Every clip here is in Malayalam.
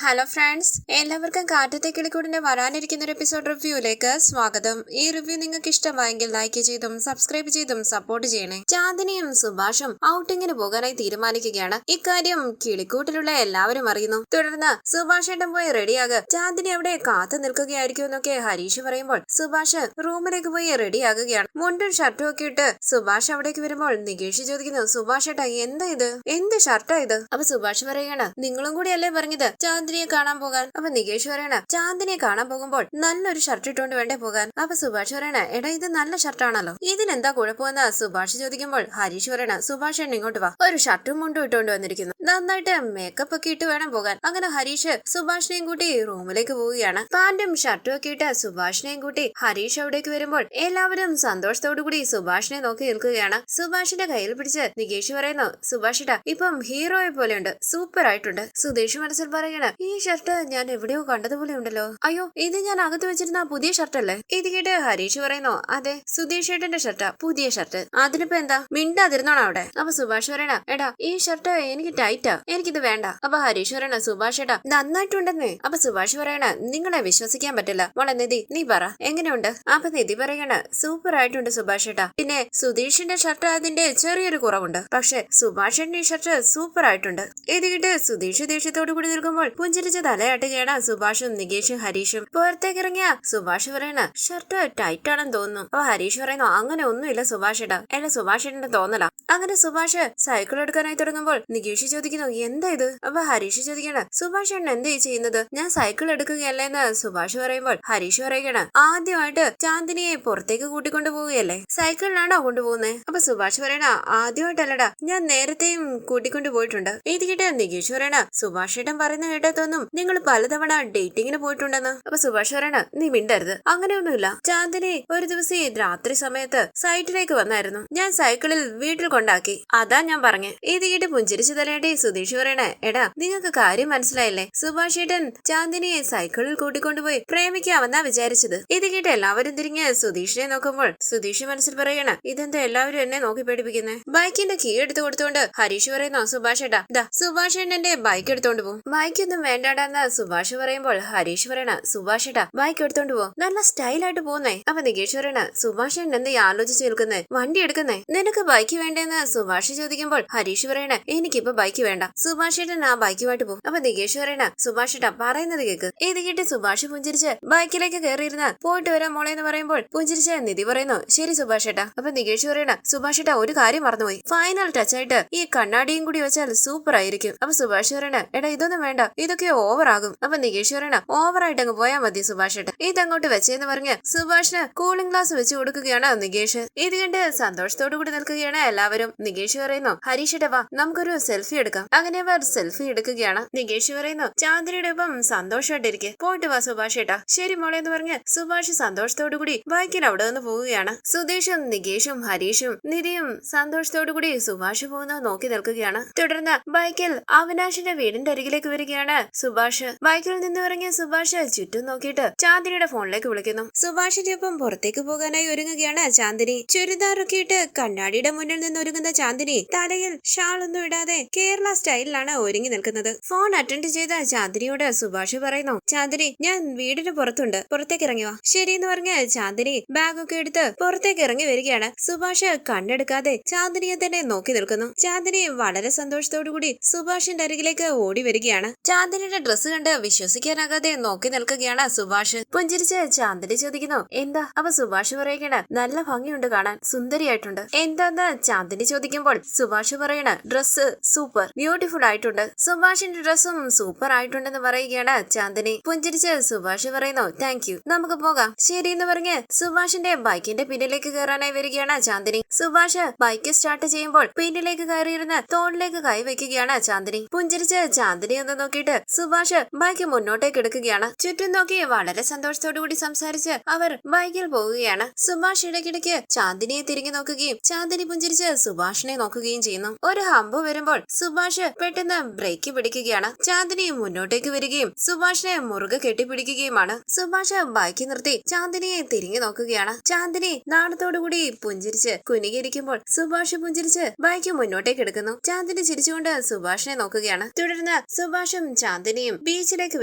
ഹലോ ഫ്രണ്ട്സ്, എല്ലാവർക്കും കാറ്റത്തെ കിളിക്കൂടിന്റെ വരാനിരിക്കുന്ന ഒരു എപ്പിസോഡ് റിവ്യൂയിലേക്ക് സ്വാഗതം. ഈ റിവ്യൂ നിങ്ങൾക്ക് ഇഷ്ടമായെങ്കിൽ ലൈക്ക് ചെയ്തും സബ്സ്ക്രൈബ് ചെയ്തും സപ്പോർട്ട് ചെയ്യണേ. ചാന്ദിനിയും സുഭാഷും ഔട്ടിങ്ങിന് പോകാനായി തീരുമാനിക്കുകയാണ്. ഇക്കാര്യം കിളിക്കൂട്ടിലുള്ള എല്ലാവരും അറിയുന്നു. തുടർന്ന് സുഭാഷ് ഏട്ടൻ പോയി റെഡിയാകുക, ചാന്ദിനി അവിടെ കാത്തു നിൽക്കുകയായിരിക്കും എന്നൊക്കെ ഹരീഷ് പറയുമ്പോൾ സുഭാഷ് റൂമിലേക്ക് പോയി റെഡിയാകുകയാണ്. മുണ്ടും ഷർട്ടും ഒക്കെ ഇട്ട് സുഭാഷ് അവിടേക്ക് വരുമ്പോൾ നികേഷ് ചോദിക്കുന്നു, സുഭാഷ് ഏട്ടാ എന്താ ഇത്, എന്ത് ഷർട്ടാ ഇത്? അപ്പൊ സുഭാഷ് പറയുകയാണ്, നിങ്ങളും കൂടി അല്ലേ പറഞ്ഞത് ചാന്ദിനിയെ കാണാൻ പോകാൻ? അപ്പൊ നികേഷ് പറയണ, ചാന്ദിനിയെ കാണാൻ പോകുമ്പോൾ നല്ലൊരു ഷർട്ട് ഇട്ടുകൊണ്ട് വേണ്ടേ പോകാൻ? അപ്പൊ സുഭാഷ് പറയണ, എടാ ഇത് നല്ല ഷർട്ടാണല്ലോ, ഇതിനെന്താ കുഴപ്പമെന്ന് സുഭാഷ് ചോദിക്കുമ്പോൾ ഹരീഷ് പറയണ, സുഭാഷ് എണ്ണ ഇങ്ങോട്ട് വാ, ഒരു ഷർട്ടും മുണ്ടും ഇട്ടുകൊണ്ട് വന്നിരിക്കുന്നു, നന്നായിട്ട് മേക്കപ്പ് ഒക്കെ ഇട്ട് വേണം പോകാൻ. അങ്ങനെ ഹരീഷ് സുഭാഷിനെയും കൂട്ടി റൂമിലേക്ക് പോവുകയാണ്. പാന്റും ഷർട്ടും ഒക്കെ ഇട്ട് സുഭാഷിനെയും കൂട്ടി ഹരീഷ് അവിടേക്ക് വരുമ്പോൾ എല്ലാവരും സന്തോഷത്തോടു കൂടി സുഭാഷിനെ നോക്കി നിൽക്കുകയാണ്. സുഭാഷിന്റെ കയ്യിൽ പിടിച്ച് നികേഷ് പറയുന്നു, സുഭാഷിട്ടാ ഇപ്പം ഹീറോയെ പോലെയുണ്ട്, സൂപ്പർ ആയിട്ടുണ്ട്. സുധീഷ് മനസ്സിൽ പറയണ, ഈ ഷർട്ട് ഞാൻ എവിടെയോ കണ്ടതുപോലെ ഉണ്ടല്ലോ, അയ്യോ ഇത് ഞാൻ അകത്ത് വെച്ചിരുന്ന പുതിയ ഷർട്ടല്ലേ? ഇത് കേട്ട് ഹരീഷ് പറയുന്നു, അതെ സുധീഷ് ഏട്ടന്റെ ഷർട്ടാ, പുതിയ ഷർട്ട്, അതിനിപ്പോ എന്താ, മിണ്ടാതിരുന്നോണോ അവിടെ? അപ്പൊ സുഭാഷ് പറയണ, എടാ ഈ ഷർട്ട് എനിക്ക് ടൈറ്റാ, എനിക്കിത് വേണ്ട. അപ്പൊ ഹരീഷ് പറയണ, സുഭാഷ് ഏട്ടാ നന്നായിട്ടുണ്ടെന്നേ. അപ്പൊ സുഭാഷ് പറയണ, നിങ്ങളെ വിശ്വസിക്കാൻ പറ്റില്ല മോളെ നിധി, നീ പറ എങ്ങനെയുണ്ട്? അപ്പൊ നിധി പറയണ, സൂപ്പർ ആയിട്ടുണ്ട് സുഭാഷ് ഏട്ടാ, പിന്നെ സുധീഷിന്റെ ഷർട്ട് അതിന്റെ ചെറിയൊരു കുറവുണ്ട്, പക്ഷെ സുഭാഷിന്റെ ഈ ഷർട്ട് സൂപ്പർ ആയിട്ടുണ്ട്. ഇത് കേട്ട് സുധീഷ് ദേഷ്യത്തോടു കൂടി നിൽക്കുമ്പോൾ പുഞ്ചിരിച്ച് തലയാട്ടുകയാണ് സുഭാഷും നികേഷും ഹരീഷും. പുറത്തേക്ക് ഇറങ്ങിയ സുഭാഷ് പറയണ, ഷർട്ട് ടൈറ്റ് ആണെന്ന് തോന്നുന്നു. അപ്പൊ ഹരീഷ് പറയുന്നു, അങ്ങനെ ഒന്നുമില്ല സുഭാഷ് ഏട്ടാ, അല്ല സുഭാഷ് ഏട്ടന്റെ തോന്നല. അങ്ങനെ സുഭാഷ് സൈക്കിൾ എടുക്കാനായി തുടങ്ങുമ്പോൾ നികേഷ് ചോദിക്കുന്നു, എന്താ ഇത്? അപ്പൊ ഹരീഷ് ചോദിക്കണ, സുഭാഷ് ഏട്ടൻ എന്താ ചെയ്യുന്നത്? ഞാൻ സൈക്കിൾ എടുക്കുകയല്ലേന്ന് സുഭാഷ് പറയുമ്പോൾ ഹരീഷ് പറയുകയാണ്, ആദ്യമായിട്ട് ചാന്ദിനിയെ പുറത്തേക്ക് കൂട്ടിക്കൊണ്ടു പോവുകയല്ലേ, സൈക്കിളിലാണോ കൊണ്ടുപോകുന്നേ? അപ്പൊ സുഭാഷ് പറയണ, ആദ്യമായിട്ടല്ലടാ, ഞാൻ നേരത്തെയും കൂട്ടിക്കൊണ്ടു പോയിട്ടുണ്ട്. ഇത് കേട്ട് നികേഷ് പറയണ, സുഭാഷ് ഏട്ടൻ പറയുന്ന കേട്ടതൊന്നും നിങ്ങൾ പലതവണ ഡേറ്റിങ്ങിന് പോയിട്ടുണ്ടെന്ന്. അപ്പൊ സുഭാഷ് പറയണ, നീ മിണ്ടരുത്, അങ്ങനെയൊന്നുമില്ല. ചാന്ദിനി ഒരു ദിവസം രാത്രി സമയത്ത് സൈറ്റിലേക്ക് വന്നായിരുന്നു, ഞാൻ സൈക്കിളിൽ വീട്ടിൽ കൊണ്ടാക്കി, അതാ ഞാൻ പറഞ്ഞേ. ഇത് കേട്ട് പുഞ്ചിരിച്ചു തലയാട്ടി സുധീഷ് പറയണേ, എടാ നിങ്ങൾക്ക് കാര്യം മനസ്സിലായില്ലേ, സുഭാഷ് ഏട്ടൻ ചാന്ദിനിയെ സൈക്കിളിൽ കൂട്ടിക്കൊണ്ടുപോയി പ്രേമിക്കാമെന്നാ വിചാരിച്ചത്. ഇത് കേട്ട് എല്ലാവരും തിരിഞ്ഞ് സുധീഷിനെ നോക്കുമ്പോൾ സുധീഷ് മനസ്സിൽ പറയണ, ഇതെന്താ എല്ലാവരും എന്നെ നോക്കി പേടിപ്പിക്കുന്നേ? ബൈക്കിന്റെ കീ എടുത്തു കൊടുത്തുകൊണ്ട് ഹരീഷ് പറയുന്നു, സുഭാഷ് ഏട്ടാ ദാ സുഭാഷ് ഏട്ടന്റെ ബൈക്ക് എടുത്തോണ്ട് പോകും. ബൈക്കൊന്നും വേണ്ടാടാന്ന് സുഭാഷ് പറയുമ്പോൾ ഹരീഷ് പറയണ, സുഭാഷ് ഏട്ടാ ബൈക്ക് എടുത്തോണ്ട് പോകും, നല്ല സ്റ്റൈലായിട്ട് പോകുന്നേ. അപ്പൊ നികേഷ് പറയണ, സുഭാഷ് ഏട്ടൻ എന്താ ആലോചിച്ച് നിൽക്കുന്നേ, വണ്ടി എടുക്കുന്നേ, നിനക്ക് ബൈക്ക് വേണ്ടേന്ന് സുഭാഷ് ചോദിക്കുമ്പോൾ ഹരീഷ് പറയണ, എനിക്കിപ്പോ ബൈക്ക് വേണ്ട, സുഭാഷ് ഏട്ടൻ ആ ബൈക്കുമായിട്ട് പോകും. അപ്പൊ നികേഷ് പറയണ, സുഭാഷ് ഏട്ടാ പറയുന്നത് കേക്ക്. ഇത് കേട്ട് സുഭാഷ് പുഞ്ചിരിച്ച് ബൈക്കിലേക്ക് കയറിയിരുന്ന് പോയിട്ട് വരാം മോളെ എന്ന് പറയുമ്പോൾ പുഞ്ചിരിച്ച് നിധി പറയുന്നു, ശരി സുഭാഷ് ഏട്ടാ. അപ്പൊ നികേഷ് പറയണ, സുഭാഷ് ഏട്ടാ ഒരു കാര്യം മറന്നുപോയി, ഫൈനൽ ടച്ച് ആയിട്ട് ഈ കണ്ണാടിയും കൂടി വെച്ചാൽ സൂപ്പർ ആയിരിക്കും. അപ്പൊ സുഭാഷ് പറയണ, എടാ ഇതൊന്നും വേണ്ട, ഇതൊക്കെ ഓവർ ആകും. അപ്പൊ നികേഷ് പറയണ, ഓവറായിട്ട് അങ്ങ് പോയാൽ മതി സുഭാഷ് ഏട്ടൻ, ഇതങ്ങോട്ട് വെച്ചെന്ന് പറഞ്ഞ് സുഭാഷിന് കൂളിംഗ് ഗ്ലാസ് വെച്ച് കൊടുക്കുകയാണ് നികേഷ്. ഇത് കണ്ട് സന്തോഷത്തോടു കൂടി നിൽക്കുകയാണ് എല്ലാവരും. നികേഷ് പറയുന്നു, ഹരീഷ് ഏട്ടാ വാ നമുക്കൊരു സെൽഫി എടുക്കാം. അങ്ങനെ അവർ സെൽഫി എടുക്കുകയാണ്. നികേഷ് പറയുന്നു, ചാന്ദിനിയുടെ ഒപ്പം സന്തോഷമായിട്ടിരിക്കെ, പോയിട്ട് വാ സുഭാഷ് ഏട്ടാ. ശരി മോളെ എന്ന് പറഞ്ഞ് സുഭാഷ് സന്തോഷത്തോടു കൂടി ബൈക്കിൽ അവിടെ നിന്ന് പോവുകയാണ്. സുധീഷും നികേഷും ഹരീഷും നിധിയും സന്തോഷത്തോടു കൂടി സുഭാഷ് പോകുന്നത് നോക്കി നിൽക്കുകയാണ്. തുടർന്ന് ബൈക്കിൽ അവിനാശിന്റെ വീടിന്റെ അരികിലേക്ക് വരികയാണ് സുഭാഷ്. ബൈക്കിൽ നിന്ന് ഇറങ്ങിയ സുഭാഷ് ചുറ്റും നോക്കിയിട്ട് ചാന്ദിനിയുടെ ഫോണിലേക്ക് വിളിക്കുന്നു. സുഭാഷിന്റെ ഒപ്പം പുറത്തേക്ക് പോകാനായി ഒരുങ്ങുകയാണ് ചാന്ദിനി. ചുരിദാറൊക്കെ ഇട്ട് കണ്ണാടിയുടെ മുന്നിൽ നിന്ന് ഒരുങ്ങുന്ന ചാന്ദിനി തലയിൽ ഷാൾ ഒന്നും ഇടാതെ കേരള സ്റ്റൈലിലാണ് ഒരുങ്ങി നിൽക്കുന്നത്. ഫോൺ അറ്റൻഡ് ചെയ്ത ചാന്ദിനിയോട് സുഭാഷ് പറയുന്നു, ചാന്ദിനി ഞാൻ വീടിന് പുറത്തുണ്ട്, പുറത്തേക്ക് ഇറങ്ങി വാ. ശരിയെന്ന് പറഞ്ഞ് ചാന്ദിനി ബാഗൊക്കെ എടുത്ത് പുറത്തേക്ക് ഇറങ്ങി വരികയാണ്. സുഭാഷ് കണ്ണെടുക്കാതെ ചാന്ദിനിയെ തന്നെ നോക്കി നിൽക്കുന്നു. ചാന്ദിനി വളരെ സന്തോഷത്തോടു കൂടി സുഭാഷിന്റെ അരികിലേക്ക് ഓടി വരികയാണ്. ചാന്ദിനിയുടെ ഡ്രസ്സ് കണ്ട് വിശ്വസിക്കാനാകാതെ നോക്കി നിൽക്കുകയാണ് സുഭാഷ്. പുഞ്ചിരിച്ച് ചാന്ദിനി ചോദിക്കുന്നു, എന്താ? അപ്പൊ സുഭാഷ് പറയുകയാണ്, നല്ല ഭംഗിയുണ്ട് കാണാൻ, സുന്ദരിയായിട്ടുണ്ട്. എന്താന്ന് ചാന്ദിനി ചോദിക്കുമ്പോൾ സുഭാഷ് പറയണ, ഡ്രസ്സ് സൂപ്പർ ബ്യൂട്ടിഫുൾ ആയിട്ടുണ്ട്. സുഭാഷിന്റെ ഡ്രസ്സും സൂപ്പർ ആയിട്ടുണ്ടെന്ന് പറയുകയാണ് ചാന്ദിനി. പുഞ്ചിരിച്ച് സുഭാഷ് പറയുന്നു, താങ്ക് യു, നമുക്ക് പോകാം. ശരി എന്ന് പറഞ്ഞ് സുഭാഷിന്റെ ബൈക്കിന്റെ പിന്നിലേക്ക് കയറാനായി വരികയാണ് ചാന്ദിനി. സുഭാഷ് ബൈക്ക് സ്റ്റാർട്ട് ചെയ്യുമ്പോൾ പിന്നിലേക്ക് കയറിയിരുന്ന് തോളിലേക്ക് കൈവയ്ക്കുകയാണ് ചാന്ദിനി. പുഞ്ചിരിച്ച് ചാന്ദിനി ഒന്ന് നോക്കിയിട്ട് സുഭാഷ് ബൈക്ക് മുന്നോട്ടേക്ക് എടുക്കുകയാണ്. ചുറ്റും നോക്കി വളരെ സന്തോഷത്തോടു കൂടി സംസാരിച്ച് അവർ ബൈക്കിൽ പോവുകയാണ്. സുഭാഷ് ഇടയ്ക്കിടയ്ക്ക് ചാന്ദിനിയെ തിരിഞ്ഞു നോക്കുകയും ചാന്ദിനി പുഞ്ചിരിച്ച് സുഭാഷിനെ നോക്കുകയും ചെയ്യുന്നു. ഒരു ഹമ്പ് വരുമ്പോൾ സുഭാഷ് പെട്ടെന്ന് ബ്രേക്ക് പിടിക്കുകയാണ്. ചാന്ദിനി മുന്നോട്ടേക്ക് വരികയും സുഭാഷിനെ മുറുകെ കെട്ടിപ്പിടിക്കുകയുമാണ്. സുഭാഷ് ബൈക്ക് നിർത്തി ചാന്ദിനിയെ തിരിഞ്ഞു നോക്കുകയാണ്. ചാന്ദിനി നാണത്തോടുകൂടി പുഞ്ചിരിച്ച് കുനികിരിക്കുമ്പോൾ സുഭാഷ് പുഞ്ചിരിച്ച് ബൈക്ക് മുന്നോട്ടേക്ക് എടുക്കുന്നു. ചാന്ദിനി ചിരിച്ചുകൊണ്ട് സുഭാഷിനെ നോക്കുകയാണ്. തുടർന്ന് സുഭാഷും ചാന്ദിനിയും ബീച്ചിലേക്ക്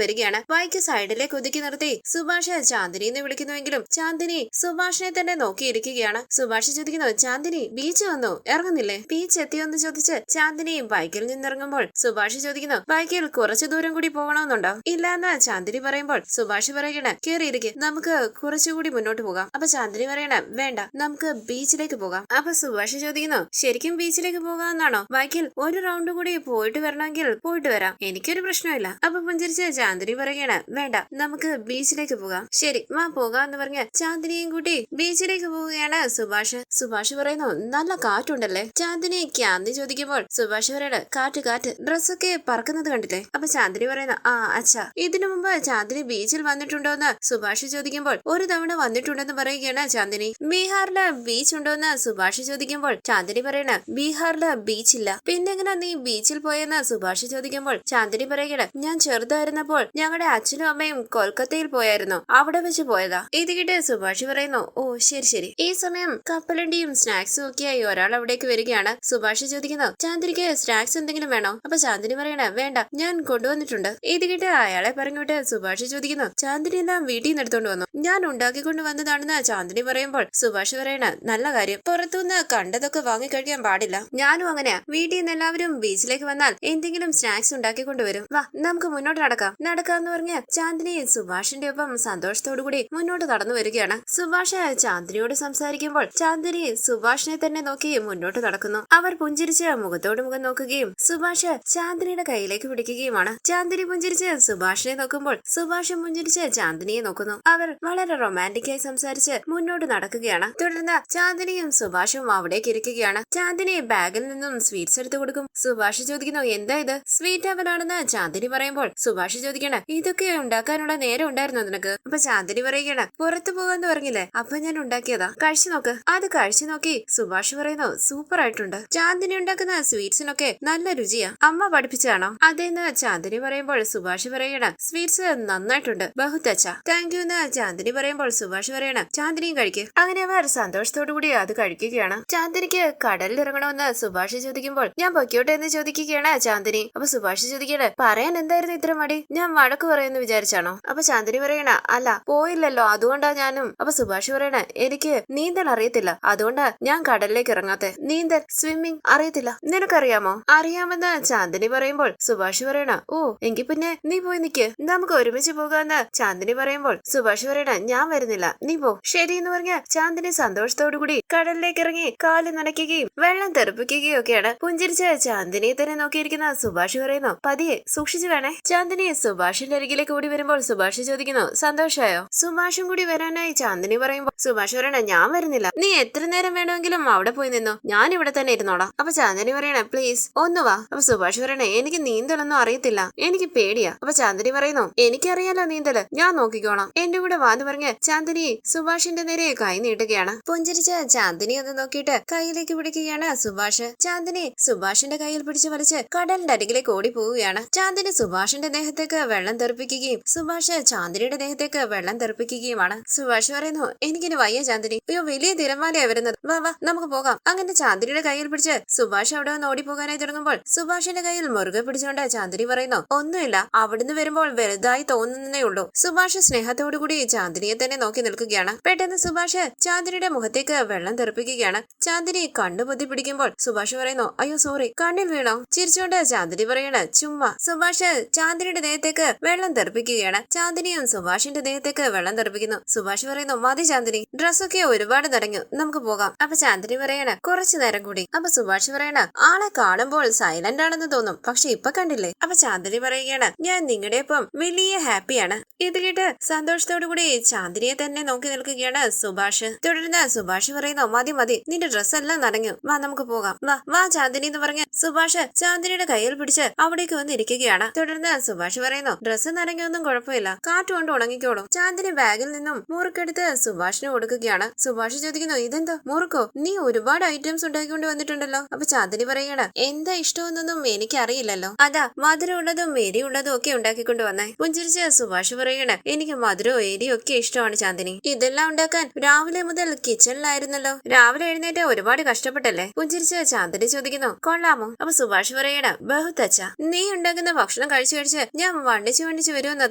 വരികയാണ്. ബൈക്ക് സൈഡിലേക്ക് ഒതുക്കി നിർത്തി സുഭാഷ് ചാന്ദിനിന്ന് വിളിക്കുന്നുവെങ്കിലും ചാന്ദിനി സുഭാഷിനെ തന്നെ നോക്കിയിരിക്കുകയാണ്. സുഭാഷ് ചോദിക്കുന്നു, ചാന്ദിനി ബീച്ച് വന്നു, ഇറങ്ങുന്നില്ലേ? ബീച്ച് എത്തിയോന്ന് ചോദിച്ച് ചാന്ദിനി ബൈക്കിൽ നിന്നിറങ്ങുമ്പോൾ സുഭാഷ് ചോദിക്കുന്നു, ബൈക്കിൽ കുറച്ചു ദൂരം കൂടി പോകണമെന്നുണ്ടോ? ഇല്ല എന്ന് ചാന്ദിനി പറയുമ്പോൾ സുഭാഷ് പറയണ, കേറിയിരിക്കെ, നമുക്ക് കുറച്ചുകൂടി മുന്നോട്ട് പോകാം. അപ്പൊ ചാന്ദിനി പറയണ, വേണ്ട, നമുക്ക് ബീച്ചിലേക്ക് പോകാം. അപ്പൊ സുഭാഷ് ചോദിക്കുന്നു, ശരിക്കും ബീച്ചിലേക്ക് പോകാമെന്നാണോ? ബൈക്കിൽ ഒരു റൗണ്ട് കൂടി പോയിട്ട് വരണമെങ്കിൽ പോയിട്ട് വരാം, എനിക്കൊരു പ്രശ്നമില്ല. അപ്പൊ പുഞ്ചിരിച്ച് ചാന്ദിനി പറയണ, വേണ്ട, നമുക്ക് ബീച്ചിലേക്ക് പോകാം. ശരി, വാ പോകാന്ന് പറഞ്ഞ് ചാന്ദിനിയും കൂട്ടി ബീച്ചിലേക്ക് പോവുകയാണ് സുഭാഷ്. സുഭാഷ് പറയുന്നു, നല്ല കാറ്റുണ്ടല്ലേ? ചാന്ദിനി ക്യാന്തി ചോദിക്കുമ്പോൾ സുഭാഷ് പറയണ, കാറ്റ് ഡ്രസ്സൊക്കെ പറക്കുന്നത് കണ്ടില്ലേ? അപ്പൊ ചാന്ദിനി പറയുന്ന, ആ അച്ഛാ, ഇതിനു മുമ്പ് ചാന്ദിനി ബീച്ചിൽ വന്നിട്ടുണ്ടോ എന്ന് സുഭാഷ് ചോദിക്കുമ്പോൾ ഒരു തവണ വന്നിട്ടുണ്ടെന്ന് പറയുകയാണ് ചാന്ദിനി. ബീഹാറില് ബീച്ച് ഉണ്ടോ എന്ന് സുഭാഷ് ചോദിക്കുമ്പോൾ ചാന്ദിനി പറയണ, ബീഹാറില് ബീച്ചില്ല. പിന്നെങ്ങനെ നീ ബീച്ചിൽ പോയെന്ന് സുഭാഷ് ചോദിക്കുമ്പോൾ ചാന്ദിനി പറയുകയാണ്, ഞാൻ ചെറുതായിരുന്നപ്പോൾ ഞങ്ങളുടെ അച്ഛനും അമ്മയും കൊൽക്കത്തയിൽ പോയായിരുന്നു, അവിടെ വെച്ച് പോയതാ. ഇത് കേട്ട് സുഭാഷ് പറയുന്നു, ഓ ശരി. ഈ സമയം കപ്പലണ്ടിയും സ്നാക്സും ഒക്കെയായി ഒരാൾ അവിടേക്ക് വരികയാണ്. സുഭാഷ് ചോദിക്കുന്നു, ചാന്ദിനിക്ക് സ്നാക്സ് എന്തെങ്കിലും വേണോ? അപ്പൊ ചാന്ദിനി പറയണ, വേണ്ട, ഞാൻ കൊണ്ടുവന്നിട്ടുണ്ട്. ഇത് കേട്ട് അയാളെ പറഞ്ഞിട്ട് സുഭാഷ് ചോദിക്കുന്നു, ചാന്ദിനി എല്ലാം വീട്ടിൽ നിന്ന് എടുത്തോണ്ട് വന്നു, ഞാൻ ഉണ്ടാക്കിക്കൊണ്ട് വന്നതാണെന്ന് ചാന്ദിനി പറയുമ്പോൾ സുഭാഷ് പറയണ, നല്ല കാര്യം, പുറത്തുനിന്ന് കണ്ടതൊക്കെ വാങ്ങിക്കഴിക്കാൻ പാടില്ല. ഞാനും അങ്ങനെയാ, വീട്ടിൽ നിന്ന് എല്ലാവരും ബീച്ചിലേക്ക് വന്നാൽ എന്തെങ്കിലും സ്നാക്സ് ഉണ്ടാക്കിക്കൊണ്ടുവരും. വാ, നമുക്ക് മുന്നോട്ട് നടക്കാന്ന് പറഞ്ഞ് ചാന്ദിനി സുഭാഷിന്റെ ഒപ്പം സന്തോഷത്തോടു കൂടി മുന്നോട്ട് നടന്നു വരികയാണ്. സുഭാഷ് ചാന്ദിനിയോട് സംസാരിക്കുമ്പോൾ ചാന്ദിനി സുഭാഷിനെ തന്നെ നോക്കി മുന്നോട്ട് നടക്കുന്നു. അവർ പുഞ്ചിരിച്ച് മുഖത്തോട് മുഖം നോക്കുകയും സുഭാഷ് ചാന്ദിനിയുടെ കയ്യിലേക്ക് പിടിക്കുകയുമാണ്. ചാന്ദിനി പുഞ്ചിരിച്ച് സുഭാഷിനെ നോക്കുമ്പോൾ സുഭാഷ് പുഞ്ചിരിച്ച് ചാന്ദിനിയെ നോക്കുന്നു. അവർ വളരെ റൊമാൻറ്റിക്കായി സംസാരിച്ച് മുന്നോട്ട് നടക്കുകയാണ്. തുടർന്ന് ചാന്ദിനിയും സുഭാഷും അവിടേക്ക് ഇരിക്കുകയാണ്. ചാന്ദിനി ബാഗിൽ നിന്നും സ്വീറ്റ്സ് എടുത്തു കൊടുക്കും. സുഭാഷ് ചോദിക്കുന്നു, എന്താ ഇത്? സ്വീറ്റ് അവനാണെന്ന് ചാന്ദിനി പറയുമ്പോൾ സുഭാഷ് ചോദിക്കണം, ഇതൊക്കെ ഉണ്ടാക്കാനുള്ള നേരം ഉണ്ടായിരുന്നു നിനക്ക്? അപ്പൊ ചാന്ദിനി പറയുകയാണ്, പുറത്തു പോകാന്ന് പറഞ്ഞില്ലേ, അപ്പൊ ഞാൻ ഉണ്ടാക്കിയതാ, കഴിച്ചു നോക്ക്. അത് കഴിച്ചു നോക്കി സുഭാഷ് പറയുന്നു, സൂപ്പർ ആയിട്ടുണ്ട്. ചാന്ദിനി ഉണ്ടാക്കുന്ന സ്വീറ്റ്സിനൊക്കെ നല്ല രുചിയാ, അമ്മ പഠിപ്പിച്ചതാണോ? അതേന്ന് ചാന്ദിനി പറയുമ്പോൾ സുഭാഷ് പറയണം, സ്വീറ്റ്സ് നന്നായിട്ടുണ്ട്, ബഹുത്ത് അച്ഛാ, താങ്ക് യു എന്ന് ചാന്ദിനി പറയുമ്പോൾ സുഭാഷ് പറയണം, ചാന്ദിനിയും കഴിക്കും. അങ്ങനെ അവർ സന്തോഷത്തോടു കൂടി അത് കഴിക്കുകയാണ്. ചാന്ദിനിക്ക് കടലിൽ ഇറങ്ങണമെന്ന് സുഭാഷ് ചോദിക്കുമ്പോൾ ഞാൻ പൊയ്ക്കോട്ടെ എന്ന് ചോദിക്കുകയാണ് ചാന്ദിനി. അപ്പൊ സുഭാഷ് ചോദിക്കണേ, പറയാൻ എന്തായിരുന്നു ഇത്ര മടി? ഞാൻ വഴക്ക് പറയുമെന്ന് വിചാരിച്ചാണോ? അപ്പൊ ചാന്ദിനി പറയണ, അല്ല, പോയില്ലല്ലോ, അതുകൊണ്ടാ ഞാനും. അപ്പൊ സുഭാഷ് പറയണ, എനിക്ക് നീന്തൽ അറിയത്തില്ല, അതുകൊണ്ടാ ഞാൻ കടലിലേക്ക് ഇറങ്ങാത്തെ. നീന്തൽ, സ്വിമ്മിങ് അറിയത്തില്ല, നിനക്കറിയാമോ? അറിയാമെന്ന് ചാന്ദിനി പറയുമ്പോൾ സുഭാഷ് പറയണ, ഓ എങ്കിൽ പിന്നെ നീ പോയി നിക്ക്, നമുക്ക് ഒരുമിച്ച് പോകാന്ന് ചാന്ദിനി പറയുമ്പോൾ സുഭാഷ് പറയണ, ഞാൻ വരുന്നില്ല, നീ പോ. ശരി എന്ന് പറഞ്ഞ ചാന്ദിനി സന്തോഷത്തോടു കൂടി കടലിലേക്ക് ഇറങ്ങി കാല് നനയ്ക്കുകയും വെള്ളം തെറിപ്പിക്കുകയും ഒക്കെയാണ്. പുഞ്ചിരിച്ച ചാന്ദിനിയെ തന്നെ നോക്കിയിരിക്കുന്ന സുഭാഷ് പറയുന്നു, പതിയെ സൂക്ഷിച്ചു വേണേ. ചാന്ദിനി സുഭാഷിന്റെ അരികിലേക്ക് കൂടി വരുമ്പോൾ സുഭാഷ് ചോദിക്കുന്നു, സന്തോഷായോ? സുഭാഷും കൂടി വരാനായി ചാന്ദിനി പറയുമ്പോൾ സുഭാഷ് പറയണ, ഞാൻ വരുന്നില്ല, നീ എത്ര നേരം വേണമെങ്കിലും അവിടെ പോയി നിന്നോ, ഞാൻ ഇവിടെ തന്നെ ഇരുന്നോടാം. അപ്പൊ ചാന്ദിനി പറയണ, പ്ലീസ് ഒന്ന് വാ. അപ്പൊ സുഭാഷ് പറയണ, എനിക്ക് നീന്തലൊന്നും അറിയത്തില്ല, എനിക്ക് പേടിയാ. അപ്പൊ ചാന്ദിനി പറയുന്നു, എനിക്കറിയാലോ നീന്തല്, ഞാൻ നോക്കിക്കോളാം, എന്റെ കൂടെ വാന്ന് പറഞ്ഞ് ചാന്ദിനി സുഭാഷിന്റെ നേരെ കൈ നീട്ടുകയാണ്. പുഞ്ചിരിച്ച ചാന്ദിനി ഒന്ന് നോക്കിയിട്ട് കയ്യിലേക്ക് പിടിക്കുകയാണ് സുഭാഷ്. ചാന്ദിനി സുഭാഷിന്റെ കയ്യിൽ പിടിച്ചു വലിച്ച് കടലിന്റെ അരികിലേക്ക് ഓടി പോവുകയാണ്. ചാന്ദിനി സുഭാഷിന്റെ ദേഹത്തേക്ക് വെള്ളം തെറിപ്പിക്കുകയും സുഭാഷ് ചാന്ദിനിയുടെ ദേഹത്തേക്ക് വെള്ളം തെറിപ്പിക്കുകയുമാണ്. സുഭാഷ് പറയുന്നു, എനിക്കിനി വയ്യ ചാന്ദിനി, അയ്യോ വലിയ തിരമാലയാ വരുന്നത്, വാ നമുക്ക് പോകാം. അങ്ങനെ ചാന്ദിനിയുടെ കയ്യിൽ പിടിച്ച് സുഭാഷ് അവിടെ നിന്ന് ഓടിപ്പോകാനായി തുടങ്ങുമ്പോൾ സുഭാഷിന്റെ കയ്യിൽ മുറുകെ പിടിച്ചുകൊണ്ട് ചാന്ദിനി പറയുന്നു, ഒന്നുമില്ല, അവിടുന്ന് വരുമ്പോൾ വലുതായി തോന്നുന്നേ ഉള്ളൂ. സുഭാഷ് സ്നേഹത്തോടു കൂടി ചാന്ദിനിയെ തന്നെ നോക്കി നിൽക്കുകയാണ്. പെട്ടെന്ന് സുഭാഷ് ചാന്ദിനിയുടെ മുഖത്തേക്ക് വെള്ളം തെറിപ്പിക്കുകയാണ്. ചാന്ദിനി കണ്ണു പൊത്തി പിടിക്കുമ്പോൾ സുഭാഷ് പറയുന്നു, അയ്യോ സോറി, കണ്ണിൽ വീണോ? ചിരിച്ചുകൊണ്ട് ചാന്ദിനി പറയണ, ചുമ്മാ. സുഭാഷ് ചാന്ദിനിയുടെ ദേഹത്തേക്ക് വെള്ളം തെറിപ്പിക്കുകയാണ്. ചാന്ദിനിയും സുഭാഷിന്റെ ദേഹത്തേക്ക് വെള്ളം തെറിപ്പിക്കുന്നു. സുഭാഷ് പറയുന്നു, മതി ചാന്ദിനി, ഡ്രസ്സൊക്കെ ഒരുപാട് നനഞ്ഞു, നമുക്ക് പോകാം. അപ്പൊ ചാന്ദിനി പറയണ, കുറച്ചു നേരം കൂടി. അപ്പൊ സുഭാഷ് പറയണ, ആളെ കാണുമ്പോൾ സൈലന്റ് ആണെന്ന് തോന്നും, പക്ഷെ ഇപ്പൊ കണ്ടില്ലേ? അപ്പൊ ചാന്ദിനി പറയുകയാണ്, ഞാൻ നിങ്ങളുടെ ഒപ്പം വലിയ ഹാപ്പിയാണ്. ഇത് കേട്ട് സന്തോഷത്തോടു കൂടി ചാന്ദിനിയെ തന്നെ നോക്കി നിൽക്കുകയാണ് സുഭാഷ്. തുടർന്ന് സുഭാഷ് പറയുന്നു, മതി, നിന്റെ ഡ്രസ്സ് എല്ലാം നനഞ്ഞു, വാ നമുക്ക് പോകാം. വാ ചാന്ദിനി എന്ന് പറഞ്ഞ് സുഭാഷ് ചാന്ദിനിയുടെ കയ്യിൽ പിടിച്ച് അവിടേക്ക് വന്നിരിക്കുകയാണ്. തുടർന്ന് സുഭാഷ് പറയുന്നു, ഡ്രസ്സ് നനഞ്ഞൊന്നും കുഴപ്പമില്ല, കാറ്റുകൊണ്ട് ഉണങ്ങിക്കോളും. ചാന്ദിനി ബാഗിൽ നിന്നും മുറുക്കെടുത്ത് സുഭാഷിന് കൊടുക്കുകയാണ്. സുഭാഷ് ചോദിക്കുന്നു, ഇതെന്താ മുറുക്കോ? നീ ഒരുപാട് ഐറ്റംസ് ഉണ്ടാക്കിക്കൊണ്ട് വന്നിട്ടുണ്ടല്ലോ. അപ്പൊ ചാന്ദിനി പറയണം, എന്താ ഇഷ്ടമെന്നൊന്നും എനിക്കറിയില്ലല്ലോ, അതാ മധുരമുള്ളതും എരിയുള്ളതും ഒക്കെ ഉണ്ടാക്കിക്കൊണ്ട് വന്നേ. പുഞ്ചിരിച്ച് സുഭാഷ് പറയണ, എനിക്ക് മധുരവും എരിയും ഒക്കെ ഇഷ്ടമാണ് ചാന്ദിനി, ഇതെല്ലാം ഉണ്ടാക്കാൻ രാവിലെ മുതൽ കിച്ചണിലായിരുന്നല്ലോ, രാവിലെ എഴുന്നേറ്റ് ഒരുപാട് കഷ്ടപ്പെട്ടല്ലേ? പുഞ്ചിരിച്ച് ചാന്ദിനി ചോദിക്കുന്നു, കൊള്ളാമോ? അപ്പൊ സുഭാഷ് പറയണ, ബഹുത്ത് അച്ഛാ, നീ ഉണ്ടാക്കുന്ന ഭക്ഷണം ഭക്ഷണം കഴിച്ച് ഞാൻ വണ്ടിച്ച് വരുമെന്നാ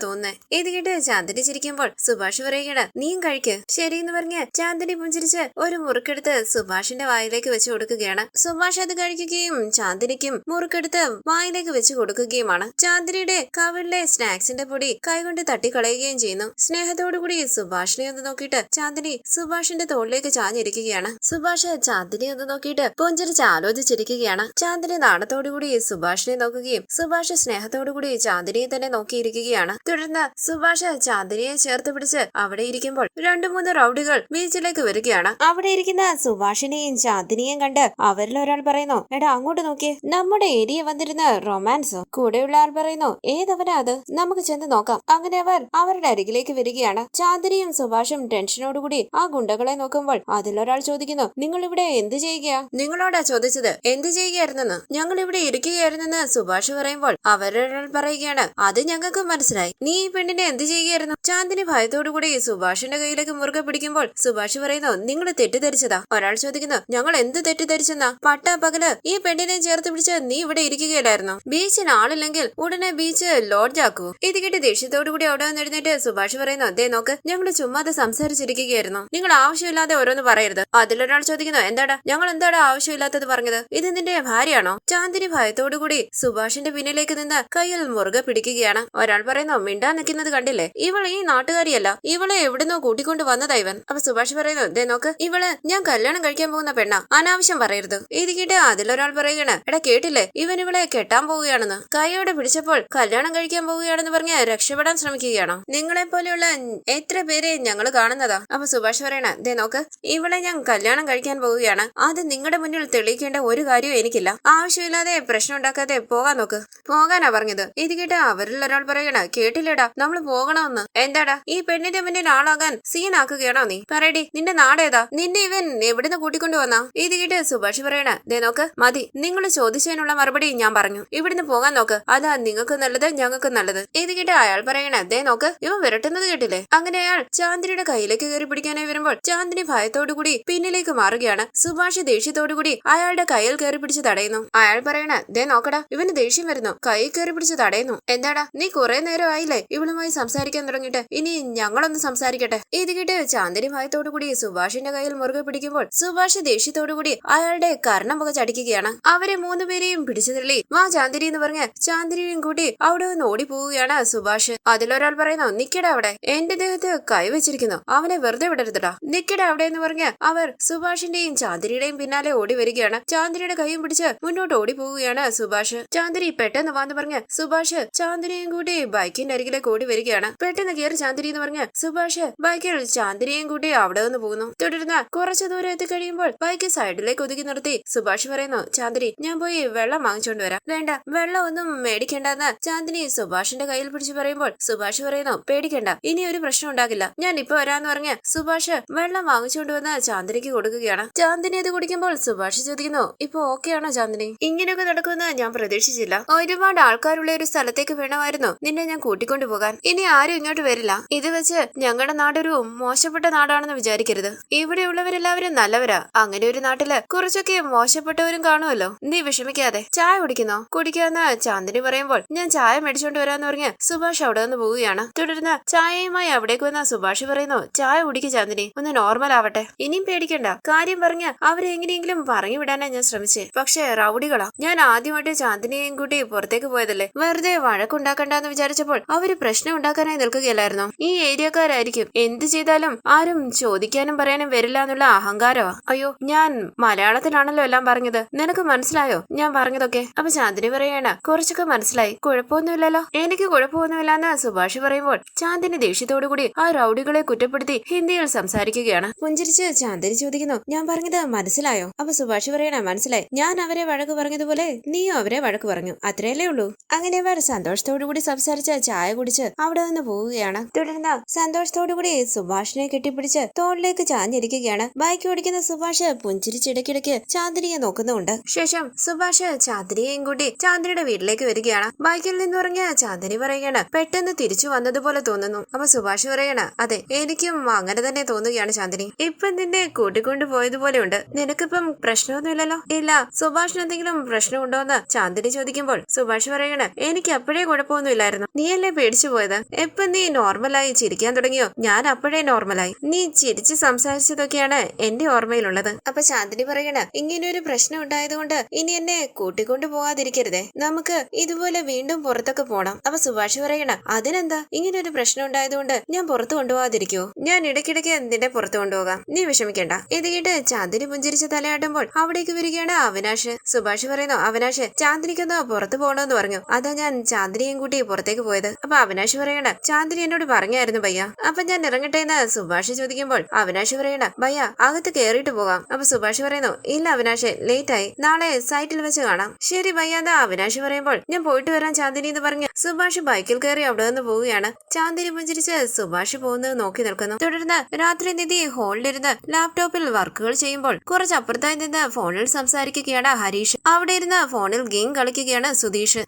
തോന്നുന്നേ. ഇത് കേട്ട് ചാന്ദിനി ചിരിക്കുമ്പോൾ സുഭാഷ് പറയുകയാണ്, നീയും കഴിക്ക്. ശരിയെന്ന് പറഞ്ഞ് ചാന്ദിനി പുഞ്ചിരിച്ച് ഒരു മുറുക്കെടുത്ത് സുഭാഷിന്റെ വായിലേക്ക് വെച്ച് കൊടുക്കുകയാണ്. സുഭാഷ് അത് കഴിക്കുകയും ചാന്ദിനിക്കും മുറുക്കെടുത്ത് വായിലേക്ക് വെച്ച് കൊടുക്കുകയുമാണ്. ചാന്ദിനിയുടെ കവിളിലെ സ്നാക്സിന്റെ പൊടി കൈകൊണ്ട് തട്ടിക്കളയുകയും ചെയ്യുന്നു. സ്നേഹത്തോടുകൂടി സുഭാഷിനെ ഒന്ന് നോക്കിയിട്ട് ചാന്ദിനി സുഭാഷിന്റെ തോളിലേക്ക് ചാഞ്ഞിരിക്കുകയാണ്. സുഭാഷ് ചാന്ദിനി ഒന്ന് നോക്കിയിട്ട് പുഞ്ചിരിച്ച് ആലോചിച്ചിരിക്കുകയാണ്. ചാന്ദിനി നാണത്തോടുകൂടി സുഭാഷിനെ നോക്കുകയും സുഭാഷ് സ്നേഹത്തോടുകൂടി ചാന്ദിനിയെ തന്നെ നോക്കിയിരിക്കുകയാണ്. തുടർന്ന് സുഭാഷ് ചാന്ദിനിയെ ചേർത്ത് പിടിച്ച് അവിടെ ഇരിക്കുമ്പോൾ 2-3 റൗഡികൾ ബീച്ചിലേക്ക് വരികയാണ്. അവിടെ ഇരിക്കുന്ന സുഭാഷിനെയും ചാന്ദിനിയെയും കണ്ട് അവരിൽ ഒരാൾ പറയുന്നു, എടാ അങ്ങോട്ട് നോക്കിയേ, നമ്മുടെ ഏരിയ വന്നിരുന്ന റൊമാൻസോ. കൂടെയുള്ള ആൾ പറയുന്നു, ഏതവനാ അത്, നമുക്ക് ചെന്ന് നോക്കാം. അങ്ങനെ അവർ അവരുടെ അരികിലേക്ക് വരികയാണ്. ചാന്ദിനിയും സുഭാഷും ടെൻഷനോടുകൂടി ആ ഗുണ്ടകളെ നോക്കുമ്പോൾ അതിലൊരാൾ ചോദിക്കുന്നു, നിങ്ങൾ ഇവിടെ എന്ത് ചെയ്യുകയാ? നിങ്ങളോടാ ചോദിച്ചത് എന്ത് ചെയ്യുകയായിരുന്നെന്ന്. ഞങ്ങൾ ഇവിടെ ഇരിക്കുകയായിരുന്നെന്ന് സുഭാഷ് പറയുമ്പോൾ അവരൊരാൾ പറയുകയാണ്, അത് ഞങ്ങൾക്ക് മനസ്സിലായി. നീ ഈ പെണ്ണിനെ എന്ത് ചെയ്യുകയായിരുന്നു? ചാന്ദിനി ഭയത്തോടുകൂടി സുഭാഷിന്റെ കയ്യിലേക്ക് മുറുകെ പിടിക്കുമ്പോൾ സുഭാഷ് പറയുന്നു, നിങ്ങൾ തെറ്റിദ്ധരിച്ചതാ. ഒരാൾ ചോദിക്കുന്നു, ഞങ്ങൾ എന്ത് തെറ്റിദ്ധരിച്ചെന്നാ? പട്ടാ പകല് ഈ പെണ്ണിനെ ചേർത്ത് പിടിച്ച് നീ ഇവിടെ ഇരിക്കുകയില്ലായിരുന്നു. ബീച്ചിന് ആളില്ലെങ്കിൽ ഉടനെ ബീച്ച് ലോഡ്ജ് ആക്കൂ. ഇത് കേട്ട് ദേഷ്യത്തോടുകൂടി അവിടെ നിന്ന് എഴുന്നേറ്റ് സുഭാഷ് പറയുന്നു, ദേ നോക്ക്, ഞങ്ങൾ ചുമ്മാതെ സംസാരിച്ചിരിക്കുകയായിരുന്നു. നിങ്ങൾ ആവശ്യമില്ലാതെ ഓരോന്ന് പറയരുത്. അതിലൊരാൾ ചോദിക്കുന്നു, എന്താടാ ഞങ്ങൾ എന്താടാ ആവശ്യമില്ലാത്തത് പറഞ്ഞത്? ഇത് നിന്റെ ഭാര്യയാണോ? ചാന്ദിനി ഭയത്തോടുകൂടി സുഭാഷിന്റെ പിന്നിലേക്ക് നിന്ന് കയ്യിൽ മുറുകെ പിടിക്കുകയാണ്. ഒരാൾ പറയുന്നു, മിണ്ടാൻ നിൽക്കുന്നത് കണ്ടില്ലേ, ഇവൾ ഈ നാട്ടുകാരിയല്ല, ഇവളെ എവിടുന്നോ കൂട്ടിക്കൊണ്ട് വന്നതാ ഇവൻ. അപ്പൊ സുഭാഷ് പറയുന്നു, ദേ നോക്ക്, ഇവള് ഞാൻ കല്യാണം കഴിക്കാൻ പോകുന്ന പെണ്ണ, അനാവശ്യം പറയരുത്. ഇത് കേട്ട് അതിലൊരാൾ പറയുകയാണ്, എടാ കേട്ടില്ലേ, ഇവൻ ഇവളെ കെട്ടാൻ പോവുകയാണെന്ന്. കൈയോടെ പിടിച്ചപ്പോൾ കല്യാണം കഴിക്കാൻ പോവുകയാണെന്ന് പറഞ്ഞ് രക്ഷപ്പെടാൻ ശ്രമിക്കുകയാണോ? നിങ്ങളെ പോലെയുള്ള എത്ര പേരെ ഞങ്ങൾ കാണുന്നതാ. അപ്പൊ സുഭാഷ് പറയണ, ദേ നോക്ക്, ഇവളെ ഞാൻ കല്യാണം കഴിക്കാൻ പോവുകയാണ്. അത് നിങ്ങളുടെ മുന്നിൽ തെളിയിക്കേണ്ട ഒരു കാര്യവും എനിക്കില്ല. ആവശ്യമില്ലാതെ പ്രശ്നം ഉണ്ടാക്കാതെ പോകാൻ നോക്ക്. പോകാനാ പറഞ്ഞത്. ഇത് കേട്ട് അവരിൽ ഒരാൾ പറയണ, കേട്ടില്ലേടാ, നമ്മൾ പോകണമെന്ന്. എന്താടാ ഈ പെണ്ണിന്റെ മുന്നിൽ ആളാകാൻ സീനാക്കുകയാണോ നീ? പറയടി, നിന്റെ നാടേതാ? നിന്നെ ഇവൻ എവിടുന്ന് കൂട്ടിക്കൊണ്ടു വന്നാ? ഇത് കേട്ട് സുഭാഷ് പറയണ, ദേ നോക്ക്, മതി, നിങ്ങൾ ചോദിച്ചതിനുള്ള മറുപടി ഞാൻ പറഞ്ഞു. ഇവിടുന്ന് പോകാൻ നോക്ക്, അതാ നിങ്ങൾക്ക് നല്ലത്, ഞങ്ങൾക്ക് നല്ലത്. ഇത് കേട്ട് അയാൾ പറയണ, ദേ നോക്ക്, ഇവൻ വിരട്ടുന്നത് കേട്ടില്ലേ? അങ്ങനെ അയാൾ ചാന്ദിനിയുടെ കയ്യിലേക്ക് കയറി പിടിക്കാനായി വരുമ്പോൾ ചാന്ദിനി ഭയത്തോടുകൂടി പിന്നിലേക്ക് മാറുകയാണ്. സുഭാഷ് ദേഷ്യത്തോടുകൂടി അയാളുടെ കയ്യിൽ കയറി പിടിച്ച് തടയുന്നു. അയാൾ പറയണ, ദേ നോക്കടാ, ഇവന് ദേഷ്യം വരുന്നു, കൈ കയറി പിടിച്ച് തടയുന്നു. എന്താടാ നീ കുറെ നേരം ആയില്ലേ ഇവളുമായി സംസാരിക്കാൻ തുടങ്ങിയിട്ട്? ഇനി ഞങ്ങളൊന്ന് സംസാരിക്കട്ടെ. ഇത് കേട്ട് ചാന്ദിനി ഭയത്തോടുകൂടി സുഭാഷിന്റെ കയ്യിൽ മുറുകെ പിടിക്കുമ്പോൾ സുഭാഷ് ദേഷ്യത്തോടുകൂടി അയാളുടെ കർണം പുക ചടിക്കുകയാണ്. അവരെ 3 പേരെയും പിടിച്ചു തള്ളി വാ ചാന്ദിനി എന്ന് പറഞ്ഞ് ചാന്ദിനിയും കൂട്ടി അവിടെ നിന്ന് ഓടിപ്പോവുകയാണ് സുഭാഷ്. അതിലൊരാൾ പറയുന്നു, നിക്കട അവിടെ, എന്റെ ദേഹത്ത് കൈവച്ചിരിക്കുന്നു, അവനെ വെറുതെ വിടരുതടാ, നിക്കട അവിടെ എന്ന് പറഞ്ഞ് അവർ സുഭാഷിന്റെയും ചാന്ദിനിയുടെയും പിന്നാലെ ഓടി വരികയാണ്. ചാന്ദിനിയുടെ കൈയും പിടിച്ച് മുന്നോട്ട് ഓടിപ്പോവുകയാണ് സുഭാഷ്. ചാന്ദിനി പെട്ടെന്ന് വാന്ന് പറഞ്ഞ് സുഭാഷ് ചാന്ദിനിയും കൂട്ടി ബൈക്കിന്റെ അരികിലേക്ക് ഓടി വരികയാണ്. പെട്ടെന്ന് കയറി ചാന്ദിനി എന്ന് പറഞ്ഞ് സുഭാഷ് ബൈക്കിൽ ചാന്ദിനിയും കൂട്ടി അവിടെ നിന്ന് പോകുന്നു. തുടർന്ന് കുറച്ചു ദൂരം എത്തിക്കഴിയുമ്പോൾ ബൈക്ക് സൈഡിലേക്ക് ഒതുക്കി നിർത്തി സുഭാഷ് പറയുന്നു, ചാന്ദിനി ഞാൻ പോയി വെള്ളം വാങ്ങിച്ചോണ്ട് വരാം. വേണ്ട, വെള്ളം ഒന്നും മേടിക്കേണ്ടെന്ന് ചാന്ദിനി സുഭാഷിന്റെ കയ്യിൽ പിടിച്ച് പറയുമ്പോൾ സുഭാഷ് പറയുന്നു, പേടിക്കണ്ട, ഇനി ഒരു പ്രശ്നം ഉണ്ടാകില്ല, ഞാൻ ഇപ്പൊ വരാന്ന് പറഞ്ഞ് സുഭാഷ് വെള്ളം വാങ്ങിച്ചുകൊണ്ട് വന്ന് ചാന്ദിനിക്ക് കൊടുക്കുകയാണ്. ചാന്ദിനി അത് കുടിക്കുമ്പോൾ സുഭാഷ് ചോദിക്കുന്നു, ഇപ്പൊ ഓക്കെ ആണോ ചാന്ദിനി? ഇങ്ങനെയൊക്കെ നടക്കുമെന്ന് ഞാൻ പ്രതീക്ഷിച്ചില്ല. ഒരുപാട് ആൾക്കാരുള്ള ഒരു സ്ഥലത്തേക്ക് വേണമായിരുന്നു നിന്നെ ഞാൻ കൂട്ടിക്കൊണ്ടു പോകാൻ. ഇനി ആരും ഇങ്ങോട്ട് വരില്ല. ഇത് വെച്ച് ഞങ്ങളുടെ നാടൊരു മോശപ്പെട്ട നാടാണെന്ന് വിചാരിക്കരുത്. ഇവിടെയുള്ളവരെല്ലാവരും നല്ലവരാ. അങ്ങനെ ഒരു നാട്ടില് കുറച്ചൊക്കെ മോശപ്പെട്ടവരും കാണുമല്ലോ. നീ വിഷമിക്കാതെ ചായ കുടിക്കുന്നോ? കുടിക്കാന്ന് ചാന്ദിനി പറയുമ്പോൾ ഞാൻ ചായ മേടിച്ചോണ്ട് വരാന്ന് പറഞ്ഞ് സുഭാഷ് അവിടെ നിന്ന് പോവുകയാണ്. തുടർന്ന് ചായയുമായി അവിടേക്ക് വന്ന സുഭാഷ് പറയുന്നു, ചായ കുടിക്ക് ചാന്ദിനി, ഒന്ന് നോർമൽ ആവട്ടെ. ഇനിയും പേടിക്കണ്ട, കാര്യം പറഞ്ഞ് അവരെ എങ്ങനെയെങ്കിലും പറഞ്ഞു വിടാനാ ഞാൻ ശ്രമിച്ചേ. പക്ഷെ റൗഡികളാ. ഞാൻ ആദ്യമായിട്ട് ചാന്ദിനിയെയും കൂട്ടി പുറത്തേക്ക് പോയതല്ലേ, വെറുതെ വഴക്കുണ്ടാക്കണ്ടെന്ന് വിചാരിച്ചപ്പോൾ അവര് പ്രശ്നം ഉണ്ടാക്കാനായി നിൽക്കുകയല്ലായിരുന്നു. ഈ ഏരിയക്കാരായിരിക്കും, എന്ത് ചെയ്താലും ആരും ചോദിക്കാനും പറയാനും വരില്ല എന്നുള്ള അഹങ്കാരമാ. അയ്യോ, ഞാൻ മലയാളത്തിലാണല്ലോ എല്ലാം പറഞ്ഞത്, നിനക്ക് മനസ്സിലായോ ഞാൻ പറഞ്ഞതൊക്കെ? അപ്പൊ ചാന്ദിനി പറയാണ്, കുറച്ചൊക്കെ മനസ്സിലായി, കുഴപ്പമൊന്നുമില്ലല്ലോ. എനിക്ക് കുഴപ്പമൊന്നുമില്ലാന്ന് സുഭാഷ് പറയുമ്പോൾ ചാന്ദിനി ദേഷ്യത്തോടുകൂടി ആ റൗഡികളെ കുറ്റപ്പെടുത്തി ഹിന്ദിയിൽ സംസാരിക്കുകയാണ്. പുഞ്ചിരിച്ച് ചാന്ദിനി ചോദിക്കുന്നു, ഞാൻ പറഞ്ഞത് മനസ്സിലായോ? അപ്പൊ സുഭാഷ് പറയണ, മനസ്സിലായി, ഞാൻ അവരെ വഴക്ക് പറഞ്ഞതുപോലെ നീയും അവരെ വഴക്ക് പറഞ്ഞു, അത്രയല്ലേ ഉള്ളൂ. അങ്ങനെ അവർ സന്തോഷത്തോടുകൂടി സംസാരിച്ച് ചായ കുടിച്ച് അവിടെ നിന്ന് പോവുകയാണ്. തുടർന്ന് സന്തോഷത്തോടുകൂടി സുഭാഷിനെ കെട്ടിപ്പിടിച്ച് തോളിലേക്ക് ചാഞ്ഞിരിക്കുകയാണ്. ബൈക്ക് ഓടിക്കുന്ന സുഭാഷ് പുഞ്ചിരിച്ചിടയ്ക്കിടയ്ക്ക് ചാന്ദിനിയെ നോക്കുന്നുണ്ട്. ശേഷം സുഭാഷ് ചാന്ദിനിയെയും കൂട്ടി ചാന്ദിനിയുടെ വീട്ടിലേക്ക് വരികയാണ്. ബൈക്കിൽ നിന്ന് ഇറങ്ങിയ ചാന്ദിനി പറയുകയാണ്, പെട്ടെന്ന് തിരിച്ചു വന്നതുപോലെ തോന്നുന്നു. അപ്പൊ സുഭാഷ് പറയാണ്, അതെ എനിക്കും അങ്ങനെ തന്നെ തോന്നുകയാണ് ചാന്ദിനി. ഇപ്പം നിന്നെ കൂട്ടിക്കൊണ്ടു പോയതുപോലെ ഉണ്ട്. നിനക്കിപ്പം പ്രശ്നമൊന്നുമില്ലല്ലോ? ഇല്ല. സുഭാഷിന് എന്തെങ്കിലും പ്രശ്നമുണ്ടോ എന്ന് ചാന്ദിനി ചോദിക്കുമ്പോൾ സുഭാഷ് പറയണം, പറയണ എനിക്ക് അപ്പോഴേ കുഴപ്പമൊന്നുമില്ലായിരുന്നു. നീയല്ലേ പേടിച്ചു പോയത്? എപ്പൊ നീ നോർമലായി ചിരിക്കാൻ തുടങ്ങിയോ ഞാൻ അപ്പോഴേ നോർമലായി. നീ ചിരിച്ച് സംസാരിച്ചതൊക്കെയാണ് എന്റെ ഓർമ്മയിലുള്ളത്. അപ്പൊ ചാന്ദിനി പറയണ ഇങ്ങനെ ഒരു പ്രശ്നം ഉണ്ടായതുകൊണ്ട് ഇനി എന്നെ കൂട്ടിക്കൊണ്ടു പോവാതിരിക്കരുതേ, നമുക്ക് ഇതുപോലെ വീണ്ടും പുറത്തൊക്കെ പോണം. അപ്പൊ സുഭാഷ് പറയണ അതിനെന്താ, ഇങ്ങനെ ഒരു പ്രശ്നം ഉണ്ടായതുകൊണ്ട് ഞാൻ പുറത്തു കൊണ്ടുപോകാതിരിക്കോ? ഞാൻ ഇടയ്ക്കിടയ്ക്ക് നിന്റെ പുറത്തു കൊണ്ടുപോകാം, നീ വിഷമിക്കണ്ട. ഇത് കേട്ട് ചാന്ദിനി പുഞ്ചിരിച്ച് തലയാട്ടുമ്പോൾ അവിടേക്ക് വരികയാണ് അവിനാഷ്. സുഭാഷ് പറയുന്നു അവിനാഷ് ചാന്ദിനിക്കൊന്ന് പുറത്തു പോകണമെന്ന് പറഞ്ഞു, അതാ ഞാൻ ചാന്ദിനിയും കൂട്ടി പുറത്തേക്ക് പോയത്. അപ്പൊ അവിനാഷ് പറയണ ചാന്ദിനി എന്നോട് പറഞ്ഞായിരുന്നു ഭയ്യ, അപ്പൊ ഞാൻ ഇറങ്ങട്ടെ എന്ന് സുഭാഷ് ചോദിക്കുമ്പോൾ അവിനാഷ് പറയണ ഭയ്യ അകത്ത് കേറിയിട്ട് പോകാം. അപ്പൊ സുഭാഷ് പറയുന്നു ഇല്ല അവിനാഷ്, ലേറ്റ് ആയി, നാളെ സൈറ്റിൽ വെച്ച് കാണാം. ശരി ഭയ്യ എന്ന് അവിനാഷ് പറയുമ്പോൾ ഞാൻ പോയിട്ട് വരാം ചാന്ദിനി എന്ന് പറഞ്ഞ് സുഭാഷ് ബൈക്കിൽ കയറി അവിടെ നിന്ന് പോവുകയാണ്. ചാന്ദിനി പുഞ്ചിരിച്ച് സുഭാഷ് പോകുന്നത് നോക്കി നിൽക്കുന്നു. തുടർന്ന് രാത്രി നിധി ഹോളിലിരുന്ന് ലാപ്ടോപ്പിൽ വർക്കുകൾ ചെയ്യുമ്പോൾ കുറച്ചപ്പുറത്തായി നിന്ന് ഫോണിൽ സംസാരിക്കുകയാണ് ഹരീഷ്. അവിടെ ഇരുന്ന് ഫോണിൽ ഗെയിം കളിക്കുകയാണ് സുധീഷ്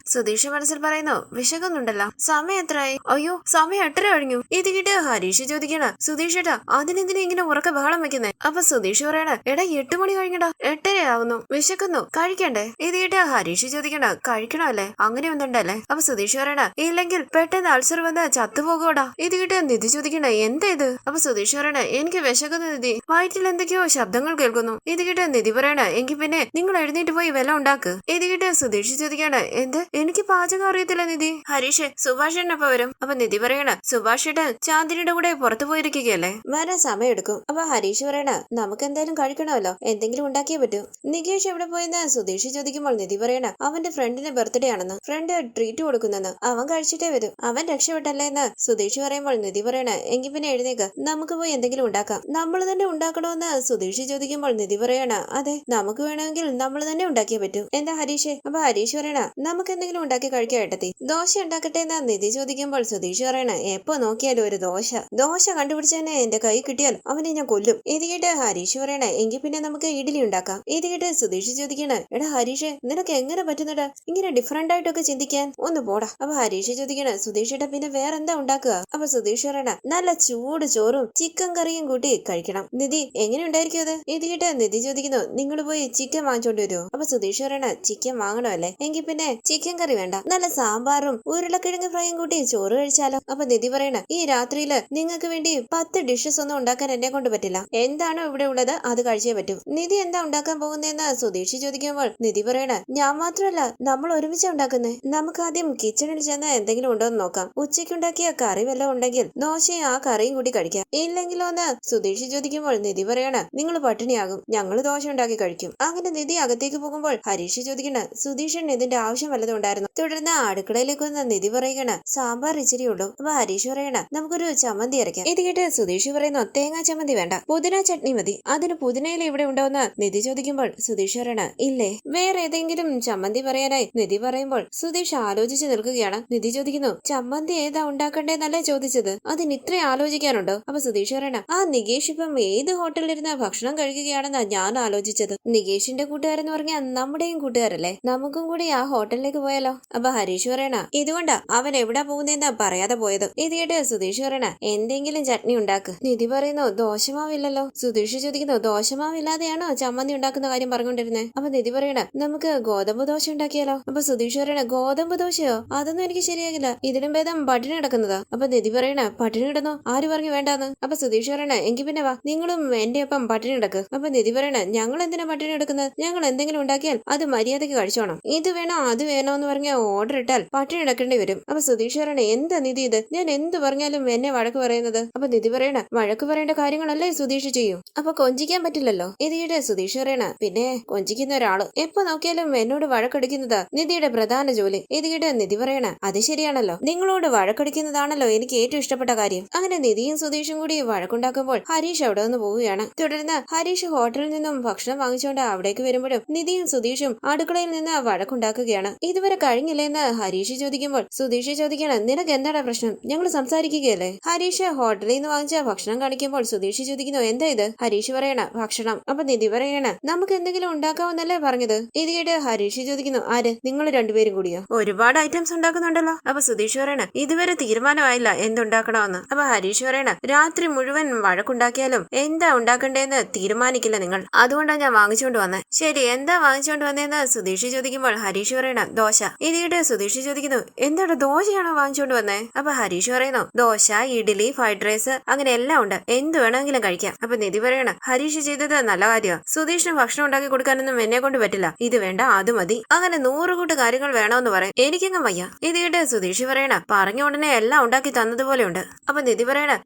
മനസ്സിൽ പറയുന്നു വിശക്കുന്നുണ്ടല്ലോ, സമയം എത്രയായി? അയ്യോ സമയം 8:30 കഴിഞ്ഞു. ഇത് കേട്ട് ഹരീഷ് ചോദിക്കണ സുധീഷ് ഏട്ടാ അതിനെന്തിനാ ഇങ്ങനെ ഉറക്കെ ബഹളം വെക്കുന്നേ? അപ്പൊ സുധീഷ് പറയണ എടാ 8 മണി കഴിഞ്ഞടാ, 8:30 ആവുന്നു, വിശക്കുന്നു, കഴിക്കണ്ടേ? ഇത് കേട്ട് ഹരീഷ് ചോദിക്കണ കഴിക്കണോ അല്ലേ, അങ്ങനെ ഒന്നുണ്ടല്ലേ? അപ്പൊ സുധീഷ് പറയണ ഇല്ലെങ്കിൽ പെട്ടെന്ന് അൾസർ വന്ന് ചത്തുപോകൂടാ. ഇത് കേട്ട് നിധി ചോദിക്കണ എന്താ ഇത്? അപ്പൊ സുധീഷ് പറയണ എനിക്ക് വിശക്കുന്നു നിധി, വയറ്റിൽ എന്തൊക്കെയോ ശബ്ദങ്ങൾ കേൾക്കുന്നു. ഇത് കേട്ട് നിധി പറയണ എങ്കിൽ പിന്നെ നിങ്ങൾ എഴുന്നേറ്റ് പോയി വെള്ളം ഉണ്ടാക്ക്. ഇത് കേട്ട് സുധീഷ് ചോദിക്കണ എന്ത്, എനിക്ക് പാചകം അറിയത്തില്ല നിധി. ഹരീഷ് സുഭാഷ് എണ്ണപ്പ വരും. അപ്പൊ നിധി പറയണ സുഭാഷ് ഏട്ടൻ ചാന്ദിനിയുടെ കൂടെ പുറത്തു പോയിരിക്കുകയല്ലേ, വരാൻ സമയം എടുക്കും. അപ്പൊ ഹരീഷ് പറയണ നമുക്ക് എന്തായാലും കഴിക്കണമല്ലോ, എന്തെങ്കിലും ഉണ്ടാക്കിയേ പറ്റൂ. നികേഷ് എവിടെ പോയെന്ന് സുധീഷ് ചോദിക്കുമ്പോൾ നിധി പറയണ അവന്റെ ഫ്രണ്ടിന്റെ ബർത്ത്ഡേ ആണെന്ന്, ഫ്രണ്ട് ട്രീറ്റ് കൊടുക്കുന്നെന്ന്, അവൻ കഴിച്ചിട്ടേ വരും, അവൻ രക്ഷപ്പെട്ടല്ലേ എന്ന് സുധീഷ് പറയുമ്പോൾ നിധി പറയണ എങ്കിൽ പിന്നെ എഴുന്നേക്ക്, നമുക്ക് പോയി എന്തെങ്കിലും ഉണ്ടാക്കാം. നമ്മൾ തന്നെ ഉണ്ടാക്കണമെന്ന് സുധീഷ് ചോദിക്കുമ്പോൾ നിധി പറയണ അതെ നമുക്ക് വേണമെങ്കിൽ നമ്മൾ തന്നെ ഉണ്ടാക്കിയേ പറ്റൂ. എന്താ ഹരീഷ്? അപ്പൊ ഹരീഷ് പറയണ നമുക്ക് എന്തെങ്കിലും ഉണ്ടാക്കി കഴിക്കാൻ ഏട്ടത്തി, ദോശ ഉണ്ടാക്കട്ടെ എന്ന് നിധി ചോദിക്കുമ്പോൾ സുധീഷ് പറയണ എപ്പോ നോക്കിയാലും ഒരു ദോശ കണ്ടുപിടിച്ചതന്നെ എന്റെ കൈ കിട്ടിയാൽ അവനെ ഞാൻ കൊല്ലും. ഇത് കേട്ട് ഹരീഷ് പറയണ എങ്കിൽ പിന്നെ നമുക്ക് ഇഡ്ഡലി ഉണ്ടാക്കാം. ഇത് കേട്ട് സുധീഷ് ചോദിക്കണ എടാ ഹരീഷ് നിനക്ക് എങ്ങനെ പറ്റുന്നടാ ഇങ്ങനെ ഡിഫറെന്റ് ആയിട്ടൊക്കെ ചിന്തിക്കാൻ, ഒന്ന് പോടാ. അപ്പൊ ഹരീഷ് ചോദിക്കണ സുധീഷ് ഏട്ടാ പിന്നെ വേറെന്താ ഉണ്ടാക്കുക? അപ്പൊ സുധീഷ് പറയണ നല്ല ചൂട് ചോറും ചിക്കൻ കറിയും കൂട്ടി കഴിക്കണം. നിധി എങ്ങനെ ഉണ്ടായിരിക്കും അത്? ഇത് കേട്ട് നിധി ചോദിക്കുന്നു നിങ്ങൾ പോയി ചിക്കൻ വാങ്ങിച്ചോണ്ട് വരുമോ? അപ്പൊ സുധീഷ് പറയണ ചിക്കൻ വാങ്ങണമല്ലേ, എങ്കിൽ പിന്നെ ചിക്കൻ കറി വേണ്ട, നല്ല സാമ്പാറും ഉരുളക്കിഴങ്ങ് ഫ്രൈയും കൂട്ടി ചോറ് കഴിച്ചാലോ? അപ്പൊ നിധി പറയണ ഈ രാത്രിയില് നിങ്ങൾക്ക് വേണ്ടി 10 ഡിഷസ് ഒന്നും ഉണ്ടാക്കാൻ എന്നെ കൊണ്ട് പറ്റില്ല, എന്താണോ ഇവിടെ ഉള്ളത് അത് കഴിച്ചേ പറ്റൂ. നിധി എന്താ ഉണ്ടാക്കാൻ പോകുന്നതെന്ന് സുധീഷ് ചോദിക്കുമ്പോൾ നിധി പറയണ ഞാൻ മാത്രമല്ല നമ്മൾ ഒരുമിച്ച് ഉണ്ടാക്കുന്നേ, നമുക്ക് ആദ്യം കിച്ചണിൽ ചെന്ന് എന്തെങ്കിലും ഉണ്ടോ എന്ന് നോക്കാം, ഉച്ചയ്ക്കുണ്ടാക്കിയ കറി വല്ലതും ഉണ്ടെങ്കിൽ ദോശയും ആ കറിയും കൂടി കഴിക്കാം, ഇല്ലെങ്കിലോ എന്ന് സുധീഷ് ചോദിക്കുമ്പോൾ നിധി പറയണ നിങ്ങൾ പട്ടിണിയാകും, ഞങ്ങള് ദോശ ഉണ്ടാക്കി കഴിക്കും. അങ്ങനെ നിധി അകത്തേക്ക് പോകുമ്പോൾ ഹരീഷ് ചോദിക്കണ സുധീഷൻ ഇതിന്റെ ആവശ്യം വല്ലതും ഉണ്ടായിരുന്നു. തുടർന്ന് അടുക്കളയിലേക്ക് വന്ന നിധി പറയണ സാമ്പാർ ഇച്ചിരി ഉള്ളൂ. അപ്പൊ ഹരീഷ് പറയണ നമുക്കൊരു ചമ്മന്തി അരയ്ക്കാം. ഇത് കേട്ട് സുധീഷ് പറയുന്നു തേങ്ങാ ചമ്മന്തി വേണ്ട, പുതിന ചട്നി മതി. അതിന് പുതിനയില ഇവിടെ ഉണ്ടോന്ന് നിധി ചോദിക്കുമ്പോൾ സുധീഷ് പറയണ ഇല്ലേ, വേറെ ഏതെങ്കിലും ചമ്മന്തി പറയാനായി നിധി പറയുമ്പോൾ സുധീഷ് ആലോചിച്ച് നിൽക്കുകയാണ്. നിധി ചോദിക്കുന്നു ചമ്മന്തി ഏതാ ഉണ്ടാക്കണ്ടേന്നല്ലേ ചോദിച്ചത്, അതിന് ഇത്ര ആലോചിക്കാനുണ്ടോ? അപ്പൊ സുധീഷ് പറയണ ആ നികേഷ് ഇപ്പം ഏത് ഹോട്ടലിലിരുന്ന് ഭക്ഷണം കഴിക്കുകയാണെന്നാ ഞാൻ ആലോചിച്ചത്. നികേഷിന്റെ കൂട്ടുകാരെന്ന് പറഞ്ഞാൽ നമ്മുടെയും കൂട്ടുകാരല്ലേ, നമുക്കും കൂടി ആ ഹോട്ടലിലേക്ക് പോയാലോ? അപ്പൊ ഹരീഷ് പറയണ ഇതുകൊണ്ടാ അവൻ എവിടാ പോകുന്നതെന്നാ പറയാതെ പോയത്. ഇത് കേട്ട് സുധീഷ് പറയണ എന്തെങ്കിലും ചട്നി ഉണ്ടാക്ക്. നിധി പറയുന്നു ദോശമാവില്ലല്ലോ. സുധീഷ് ചോദിക്കുന്നു ദോശമാവില്ലാതെയാണോ ചമ്മന്തി ഉണ്ടാക്കുന്ന കാര്യം പറഞ്ഞുകൊണ്ടിരുന്നേ? അപ്പൊ നിധി പറയണ നമുക്ക് ഗോതമ്പ് ദോശ ഉണ്ടാക്കിയാലോ? അപ്പൊ സുധീഷ് പറയണ ഗോതമ്പ് ദോശയോ, അതൊന്നും എനിക്ക് ശരിയാകില്ല, ഇതിനും ഭേദം പട്ടിണി കിടക്കുന്നതാ. അപ്പൊ നിധി പറയണ പട്ടിണി കിടന്നോ, ആര് പറഞ്ഞു വേണ്ടാന്ന്? അപ്പൊ സുധീഷ് പറയണ എങ്കിൽ പിന്നെ വാ നിങ്ങളും എന്റെ ഒപ്പം പട്ടിണി കിടക്ക്. അപ്പൊ നിധി പറയണ ഞങ്ങൾ എന്തിനാ പട്ടിണി എടുക്കുന്നത്, ഞങ്ങൾ എന്തെങ്കിലും ഉണ്ടാക്കിയാൽ അത് മര്യാദയ്ക്ക് കഴിച്ചോണം, ഇത് വേണോ അത് വേണോ എന്ന് പറഞ്ഞ ഓർഡർ ഇട്ടാൽ പട്ടിണി കിടക്കേണ്ടി വരും. അപ്പൊ സുധീഷ് പറയണ എന്താ നിധി ഇത്, ഞാൻ എന്ത് പറഞ്ഞാലും എന്നെ വഴക്ക് പറയുന്നത്? അപ്പൊ നിധി പറയണ വഴക്ക് പറയേണ്ട കാര്യങ്ങളല്ലേ സുധീഷ് ചെയ്യും, അപ്പൊ കൊഞ്ചിക്കാൻ പറ്റില്ലല്ലോ. നിധിയുടെ സുധീഷ് പറയണ പിന്നെ കൊഞ്ചിക്കുന്ന ഒരാള് എപ്പോ നോക്കിയാലും എന്നോട് വഴക്കടിക്കുന്നതാ നിധിയുടെ പ്രധാന ജോലി. ഇതിയുടെ നിധി പറയണ അത് ശരിയാണല്ലോ, നിങ്ങളോട് വഴക്കടിക്കുന്നതാണല്ലോ എനിക്ക് ഏറ്റവും ഇഷ്ടപ്പെട്ട കാര്യം. അങ്ങനെ നിധിയും സുധീഷും കൂടി വഴക്കുണ്ടാക്കുമ്പോൾ ഹരീഷ് അവിടെ നിന്ന് പോവുകയാണ്. തുടർന്ന് ഹരീഷ് ഹോട്ടലിൽ നിന്നും ഭക്ഷണം വാങ്ങിച്ചുകൊണ്ട് അവിടേക്ക് വരുമ്പോഴും നിധിയും സുധീഷും അടുക്കളയിൽ നിന്ന് വഴക്കുണ്ടാക്കുകയാണ്. ഇതുവരെ കഴിഞ്ഞില്ലെന്ന് ഹരീഷ് ചോദിക്കുമ്പോൾ സുധീഷ് ചോദിക്കണം നിനക്ക് എന്താണ് പ്രശ്നം, ഞങ്ങൾ സംസാരിക്കുകയല്ലേ? ഹരീഷ് ഹോട്ടലിൽ നിന്ന് വാങ്ങിച്ച ഭക്ഷണം കാണിക്കുമ്പോൾ സുധീഷ് ചോദിക്കുന്നു എന്താ ഇത്? ഹരീഷ് പറയണ ഭക്ഷണം. അപ്പൊ നിധി പറയണ നമുക്ക് എന്തെങ്കിലും ഉണ്ടാക്കാമെന്നല്ലേ പറഞ്ഞത്? ഇത് കേട്ട് ഹരീഷ് ചോദിക്കുന്നു ആര്, നിങ്ങൾ രണ്ടുപേരും കൂടിയോ? ഒരുപാട് ഐറ്റംസ് ഉണ്ടാക്കുന്നുണ്ടല്ലോ. അപ്പൊ സുധീഷ് പറയണ ഇതുവരെ തീരുമാനമായില്ല എന്തുണ്ടാക്കണമെന്ന്. അപ്പൊ ഹരീഷ് പറയണ രാത്രി മുഴുവൻ വഴക്കുണ്ടാക്കിയാലും എന്താ ഉണ്ടാക്കണ്ടേന്ന് തീരുമാനിക്കില്ല നിങ്ങൾ, അതുകൊണ്ടാണ് ഞാൻ വാങ്ങിച്ചുകൊണ്ട് വന്നത്. ശരി എന്താ വാങ്ങിച്ചുകൊണ്ട് വന്നതെന്ന് സുധീഷ് ചോദിക്കുമ്പോൾ ഹരീഷ് പറയണ ദോശ. ഇത് കേട്ട് സുധീഷ് ചോദിക്കുന്നു, എന്താണ് ദോശയാണോ വാങ്ങിച്ചോണ്ട് വന്നേ? അപ്പൊ ഹരീഷ് പറയുന്നു, ദോശ, ഇഡ്ഡലി, ഫ്രൈഡ് റൈസ് അങ്ങനെ എല്ലാം ഉണ്ട്, എന്ത് വേണമെങ്കിലും കഴിക്കാം. അപ്പൊ നിധി പറയണ, ഹരീഷ് ചെയ്തത് നല്ല കാര്യമാണ്. സുധീഷിന് ഭക്ഷണം ഉണ്ടാക്കി കൊടുക്കാനൊന്നും എന്നെ കൊണ്ട് പറ്റില്ല, ഇത് വേണ്ട അത് മതി, അങ്ങനെ 100 കൂട്ട് കാര്യങ്ങൾ വേണമെന്ന് പറയും. എനിക്കെങ്ങും വയ്യ. ഇത് കേട്ട് സുധീഷ് പറയണ, പറഞ്ഞ ഉടനെ എല്ലാം ഉണ്ടാക്കി തന്നതുപോലെ ഉണ്ട്. അപ്പൊ നിധി പറയണ,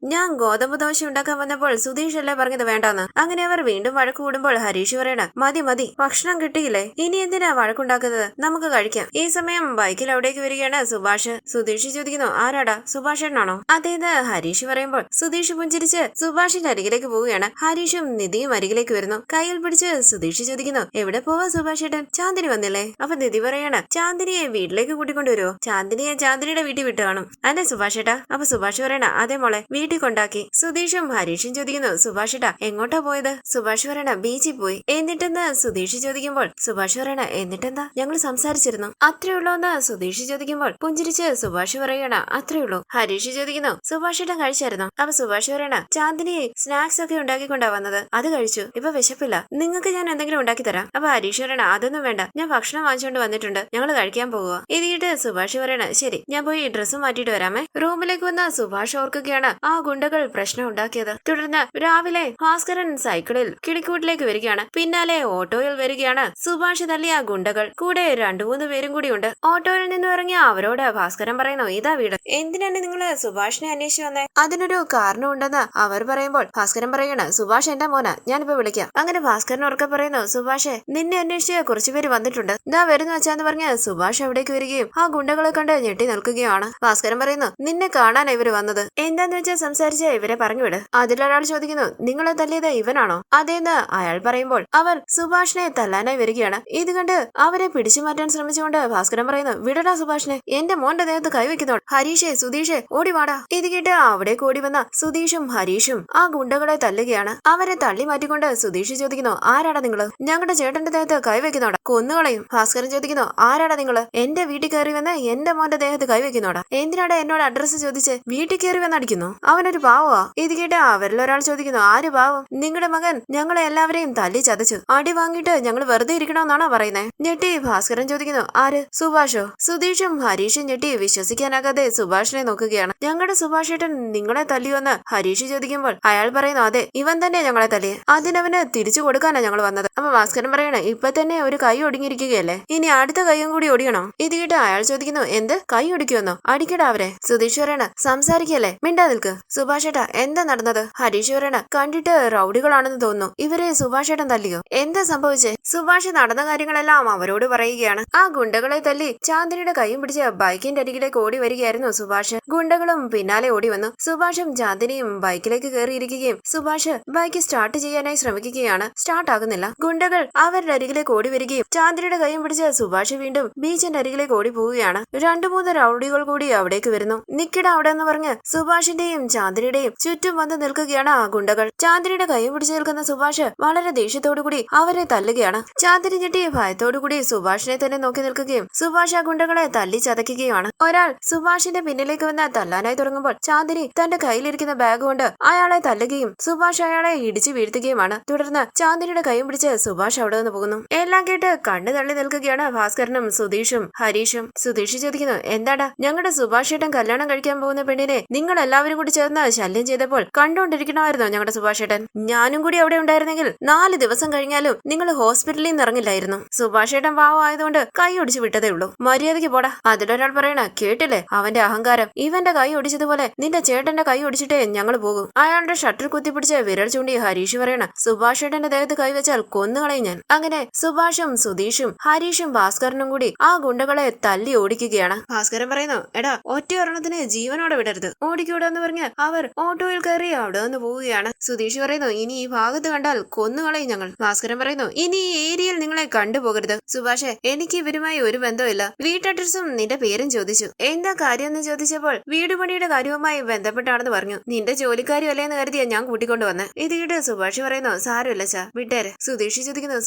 ഞാൻ ഗോതമ്പ് ദോശ ഉണ്ടാക്കാൻ വന്നപ്പോൾ സുധീഷ് അല്ലേ പറഞ്ഞത് വേണ്ടാന്ന്. അങ്ങനെ അവർ വീണ്ടും വഴക്ക് കൂടുമ്പോൾ ഹരീഷ് പറയണ, മതി മതി, ഭക്ഷണം കിട്ടിയില്ലേ, ഇനി എന്തിനാ വഴക്കുണ്ടാക്കുന്നത്, നമുക്ക് കഴിക്കാം. ഈ സമയം ബൈക്കിൽ അവിടേക്ക് വരികയാണ് സുഭാഷ്. സുധീഷ് ചോദിക്കുന്നു, ആരാടാ, സുഭാഷേട്ടനാണോ? അതേന്ന് ഹരീഷ് പറയുമ്പോൾ സുധീഷ് പുഞ്ചിരിച്ച് സുഭാഷിന്റെ അരികിലേക്ക് പോവുകയാണ്. ഹരീഷും നിധിയും അരികിലേക്ക് വരുന്നു. കയ്യിൽ പിടിച്ച് സുധീഷ് ചോദിക്കുന്നു, എവിടെ പോവാ സുഭാഷേട്ടൻ, ചാന്ദിനി വന്നില്ലേ? അപ്പൊ നിധി പറയാണ്, ചാന്ദിനിയെ വീട്ടിലേക്ക് കൂട്ടിക്കൊണ്ടുവരുമോ? ചാന്ദിനിയെ ചാന്ദിനിയുടെ വീട്ടിൽ വിട്ടു കാണും. അതെ സുഭാഷേട്ടാ. അപ്പൊ സുഭാഷ് പറയണ, അതേ മോളെ, വീട്ടിൽ കൊണ്ടാക്കി. സുധീഷും ഹരീഷും ചോദിക്കുന്നു, സുഭാഷേട്ടാ എങ്ങോട്ടാ പോയത്? സുഭാഷ് പറയണ, ബീച്ചിൽ പോയി. എന്നിട്ടെന്ന് സുധീഷ് ചോദിക്കുമ്പോൾ സുഭാഷ് പറയണ, എന്നിട്ടെന്താ, ഞങ്ങൾ സംസാരിച്ചിരുന്നു. അത്രേ ഉള്ളൂന്ന് സുധീഷ് ചോദിക്കുമ്പോൾ പുഞ്ചിരിച്ച് സുഭാഷ് പറയണ, അത്രേ ഉള്ളൂ. ഹരീഷ് ചോദിക്കുന്നു, സുഭാഷേട്ടൻ കഴിച്ചായിരുന്നോ? അപ്പൊ സുഭാഷ് പറയണ, ചാന്ദിനി സ്നാക്സ് ഒക്കെ ഉണ്ടാക്കിക്കൊണ്ടാ വന്നത്, അത് കഴിച്ചു, ഇപ്പൊ വിശപ്പില്ല, നിങ്ങൾക്ക് ഞാൻ എന്തെങ്കിലും ഉണ്ടാക്കി തരാം. അപ്പൊ ഹരീഷ് പറയണ, അതൊന്നും വേണ്ട, ഞാൻ ഭക്ഷണം വാങ്ങിച്ചുകൊണ്ട് വന്നിട്ടുണ്ട്, ഞങ്ങൾ കഴിക്കാൻ പോകുക. ഇതിട്ട് സുഭാഷ് പറയണ, ശരി, ഞാൻ പോയി ഡ്രസ്സ് മാറ്റിയിട്ട് വരാമേ. റൂമിലേക്ക് വന്ന സുഭാഷ് ഓർക്കുകയാണ് ആ ഗുണ്ടകൾ പ്രശ്നം ഉണ്ടാക്കിയത്. തുടർന്ന് രാവിലെ ഭാസ്കരൻ സൈക്കിളിൽ കിളിക്കൂട്ടിലേക്ക് വരികയാണ്. പിന്നാലെ ഓട്ടോയിൽ വരികയാണ് സുഭാഷ് തള്ളിയ ഗുണ്ടകൾ. കൂടെ 2-3 പേരും കൂടിയുണ്ട്. ഓട്ടോയിൽ നിന്നും ഇറങ്ങിയ അവരോട് ഭാസ്കരൻ പറയുന്നു, ഇതാ വീട്. എന്തിനാണ് നിങ്ങള് സുഭാഷിനെ അന്വേഷിച്ചു വന്നേ? അതിനൊരു കാരണം ഉണ്ടെന്ന് അവർ പറയുമ്പോൾ ഭാസ്കരൻ പറയണ, സുഭാഷ് എന്റെ മോനാ, ഞാനിപ്പോ വിളിക്കാം. അങ്ങനെ ഭാസ്കരൻ ഉറക്കെ പറയുന്നു, സുഭാഷെ നിന്നെ അന്വേഷിച്ച് കുറച്ചുപേര് വന്നിട്ടുണ്ട്, ഇതാ വരുന്നു വെച്ചാന്ന് പറഞ്ഞ് സുഭാഷ് അവിടേക്ക് വരികയും ആ ഗുണ്ടകളെ കണ്ട് ഞെട്ടി നിൽക്കുകയാണ്. ഭാസ്കരൻ പറയുന്നു, നിന്നെ കാണാൻ ഇവര് വന്നത്, എന്താന്ന് വെച്ചാൽ സംസാരിച്ച് ഇവരെ പറഞ്ഞുവിട്. അതിലൊരാൾ ചോദിക്കുന്നു, നിങ്ങളെ തല്ലിയത് ഇവനാണോ? അതേന്ന് അയാൾ പറയുമ്പോൾ അവർ സുഭാഷിനെ തല്ലാനായി വരികയാണ്. ഇത് കണ്ട് അവരെ പിടിച്ചു മാറ്റാൻ ശ്രമിച്ചുകൊണ്ട് ഭാസ്കരൻ പറയുന്നു, വിടടാ സുഭാഷിനെ, എന്റെ മോന്റെ ദേഹത്ത് കൈവയ്ക്കുന്നോ. ഹരീഷേ സുധീഷേ ഓടിവാടാ. ഇത് കേട്ട് അവിടേക്ക് ഓടി വന്ന സുധീഷും ഹരീഷും ആ ഗുണ്ടകളെ തല്ലുകയാണ്. അവരെ തള്ളി മാറ്റിക്കൊണ്ട് സുധീഷ് ചോദിക്കുന്നു, ആരാടാ നിങ്ങള്, ഞങ്ങളുടെ ചേട്ടന്റെ ദേഹത്ത് കൈവയ്ക്കുന്നോടാ, കൊന്നുകളയും. ഭാസ്കരൻ ചോദിക്കുന്നു, ആരാടാ നിങ്ങള്, എന്റെ വീട്ടിൽ കയറി വന്ന് എന്റെ മോന്റെ ദേഹത്ത് കൈവയ്ക്കുന്നോടാ, എന്തിനാടാ എന്നോട് അഡ്രസ്സ് ചോദിച്ച് വീട്ടിൽ കയറി വന്നടിക്കുന്നു, അവനൊരു പാവമാ. ഇത് കേട്ട് അവരിലൊരാൾ ചോദിക്കുന്നു, ആര് പാവം, നിങ്ങളുടെ മകൻ ഞങ്ങളെ എല്ലാവരെയും തല്ലി ചതച്ചു, അടി വാങ്ങിയിട്ട് ഞങ്ങൾ വെറുതെ ഇരിക്കണമെന്നാണോ പറയുന്നേ? ഞെട്ടി ഭാസ്കരൻ ചോദിക്കുന്നു, ആര്, സുഭാഷോ? സുധീഷും ഹരീഷും ഞെട്ടി വിശ്വസിക്കാനാകാതെ സുഭാഷിനെ നോക്കുകയാണ്. ഞങ്ങളുടെ സുഭാഷേട്ടൻ നിങ്ങളെ തല്ലിയോന്ന് ഹരീഷ് ചോദിക്കുമ്പോൾ അയാൾ പറയുന്നു, അതെ, ഇവൻ തന്നെ ഞങ്ങളെ തല്ലിയെ, അതിനവന് തിരിച്ചു കൊടുക്കാനാ ഞങ്ങൾ വന്നത്. അപ്പൊ ഭാസ്കരൻ പറയണ, ഇപ്പൊ തന്നെ ഒരു കൈ ഒടിഞ്ഞിരിക്കുകയല്ലേ, ഇനി അടുത്ത കൈയും കൂടി ഒടിയണോ? ഇത് കേട്ട് അയാൾ ചോദിക്കുന്നു, എന്ത്, കൈ ഒടിക്കുമെന്നോ? അടിക്കടാ അവരെ. സുധീഷ് പറയണ, സംസാരിക്കല്ലേ, മിണ്ടാ നിൽക്ക്. സുഭാഷേട്ടാ എന്താ നടന്നത്? ഹരീഷ് പറയണ, കണ്ടിട്ട് റൗഡികളാണെന്ന് തോന്നുന്നു, ഇവരെ സുഭാഷേട്ടൻ തല്ലിയോ, എന്താ സംഭവിച്ചേ? സുഭാഷ് നടന്ന കാര്യങ്ങളെല്ലാം അവരോട് പറയുകയാണ്. ആ ഗുണ്ടകളെ തല്ലി ചാന്ദിനിയുടെ കൈയും പിടിച്ച് ബൈക്കിന്റെ അരികിലേക്ക് ഓടി വരികയായിരുന്നു സുഭാഷ്. ഗുണ്ടകളും പിന്നാലെ ഓടി വന്നു. സുഭാഷും ചാന്ദിനിയും ബൈക്കിലേക്ക് കയറിയിരിക്കുകയും സുഭാഷ് ബൈക്ക് സ്റ്റാർട്ട് ചെയ്യാനായി ശ്രമിക്കുകയാണ്. സ്റ്റാർട്ട് ആകുന്നില്ല. ഗുണ്ടകൾ അവരുടെ അരികിലേക്ക് ഓടി വരികയും ചാന്ദിനിയുടെ കൈയും പിടിച്ച് സുഭാഷ് വീണ്ടും ബീച്ചിന്റെ അരികിലേക്ക് ഓടി പോവുകയാണ്. 2-3 റൗഡികൾ കൂടി അവിടേക്ക് വരുന്നു. നിക്കട അവിടെ എന്ന് പറഞ്ഞ് സുഭാഷിന്റെയും ചാന്ദിനിയുടെയും ചുറ്റും വന്ന് നിൽക്കുകയാണ് ആ ഗുണ്ടകൾ. ചാന്ദിനിയുടെ കൈയും പിടിച്ചു നിൽക്കുന്ന സുഭാഷ് വളരെ ദേഷ്യത്തോടുകൂടി അവരെ തല്ലുകയാണ്. ചാന്ദിനി ഞെട്ടി ഭയത്തോടുകൂടി സുഭാഷിനെ തന്നെ നോക്കി നിൽക്കുകയും സുഭാഷ് ആ ഗുണ്ടകളെ തല്ലി ചതയ്ക്കുകയാണ്. ഒരാൾ സുഭാഷിന്റെ പിന്നിലേക്ക് വന്ന് തല്ലാനായി തുടങ്ങുമ്പോൾ ചാന്ദിനി തന്റെ കയ്യിലിരിക്കുന്ന ബാഗ് കൊണ്ട് അയാളെ തല്ലുകയും സുഭാഷ് അയാളെ ഇടിച്ചു വീഴ്ത്തുകയുമാണ്. തുടർന്ന് ചാന്ദിനിയുടെ കൈയും പിടിച്ച് സുഭാഷ് അവിടെ നിന്ന് പോകുന്നു. എല്ലാം കേട്ട് കണ്ണു തള്ളി നിൽക്കുകയാണ് ഭാസ്കരനും സുധീഷും ഹരീഷും. സുധീഷ് ചോദിക്കുന്നു, എന്താടാ, ഞങ്ങളുടെ സുഭാഷേട്ടൻ കല്യാണം കഴിക്കാൻ പോകുന്ന പെണ്ണിനെ നിങ്ങൾ എല്ലാവരും കൂടി ചേർന്ന് ശല്യം ചെയ്തപ്പോൾ കണ്ടുകൊണ്ടിരിക്കണമായിരുന്നോ ഞങ്ങളുടെ സുഭാഷേട്ടൻ? ഞാനും കൂടി അവിടെ ഉണ്ടായിരുന്നെങ്കിൽ 4 ദിവസം കഴിഞ്ഞാലും നിങ്ങൾ ഹോസ്പിറ്റലിൽ നിന്ന് ഇറങ്ങില്ലായിരുന്നു. സുഭാഷേട്ടൻ പാവമായതുകൊണ്ട് കൈ ഒടിച്ചു വിട്ടതേ ഉള്ളൂ, മര്യാദയ്ക്ക് പോടാ. അതിലൊരാൾ പറയണ, കേട്ടില്ലേ അവന്റെ അഹങ്കാരം, ഇവന്റെ കൈ ഒടിച്ചതുപോലെ നിന്റെ ചേട്ടന്റെ കൈ ഒടിച്ചിട്ടേ ഞങ്ങൾ പോകും. അയാളുടെ ഷട്ടിൽ കുത്തിപ്പിടിച്ച് വിരൽ ചൂണ്ടി ഹരീഷ് പറയണ, സുഭാഷേട്ടന്റെ ദേഹത്ത് കൈവച്ചാൽ കൊന്നുകളയും ഞാൻ. അങ്ങനെ സുഭാഷും സുധീഷും ഹരീഷും ഭാസ്കരനും കൂടി ആ ഗുണ്ടകളെ തല്ലി ഓടിക്കുകയാണ്. ഭാസ്കരൻ പറയുന്നു, എടാ, ഒറ്റ ഒരെണ്ണത്തിന് ജീവനോടെ വിടരുത്, ഓടിക്കൂടാന്ന് പറഞ്ഞ് അവർ ഓട്ടോയിൽ കയറി അവിടെ നിന്ന് പോവുകയാണ്. സുധീഷ് പറയുന്നു, ഇനി ഈ ഭാഗത്ത് കണ്ടാൽ കൊന്നുകളയും ഞങ്ങൾ. ഭാസ്കരൻ പറയുന്നു, ഇനി ഈ ഏരിയയിൽ നിങ്ങളെ കണ്ടുപോകരുത്. സുഭാഷെ, എനിക്ക് ഇവരുമായി ഒരു ബന്ധമില്ല, വീട്ടഡ്രസ്സും നിന്റെ പേരും ചോദിച്ചു, എന്താ കാര്യം എന്ന് ചോദിച്ചപ്പോൾ വീട് പണിയുടെ കാര്യവുമായി ബന്ധപ്പെട്ടാണെന്ന് പറഞ്ഞു. നിന്റെ ജോലിക്കാരും അല്ലേന്ന് കരുതിയാ ഞാൻ കൂട്ടിക്കൊണ്ടു വന്ന്. ഇത് കേട്ട് സുഭാഷ് പറയുന്നു, സാരമില്ല ചാ, വിട്ടേരെ. സുധീഷ് ചോദിക്കുന്നു,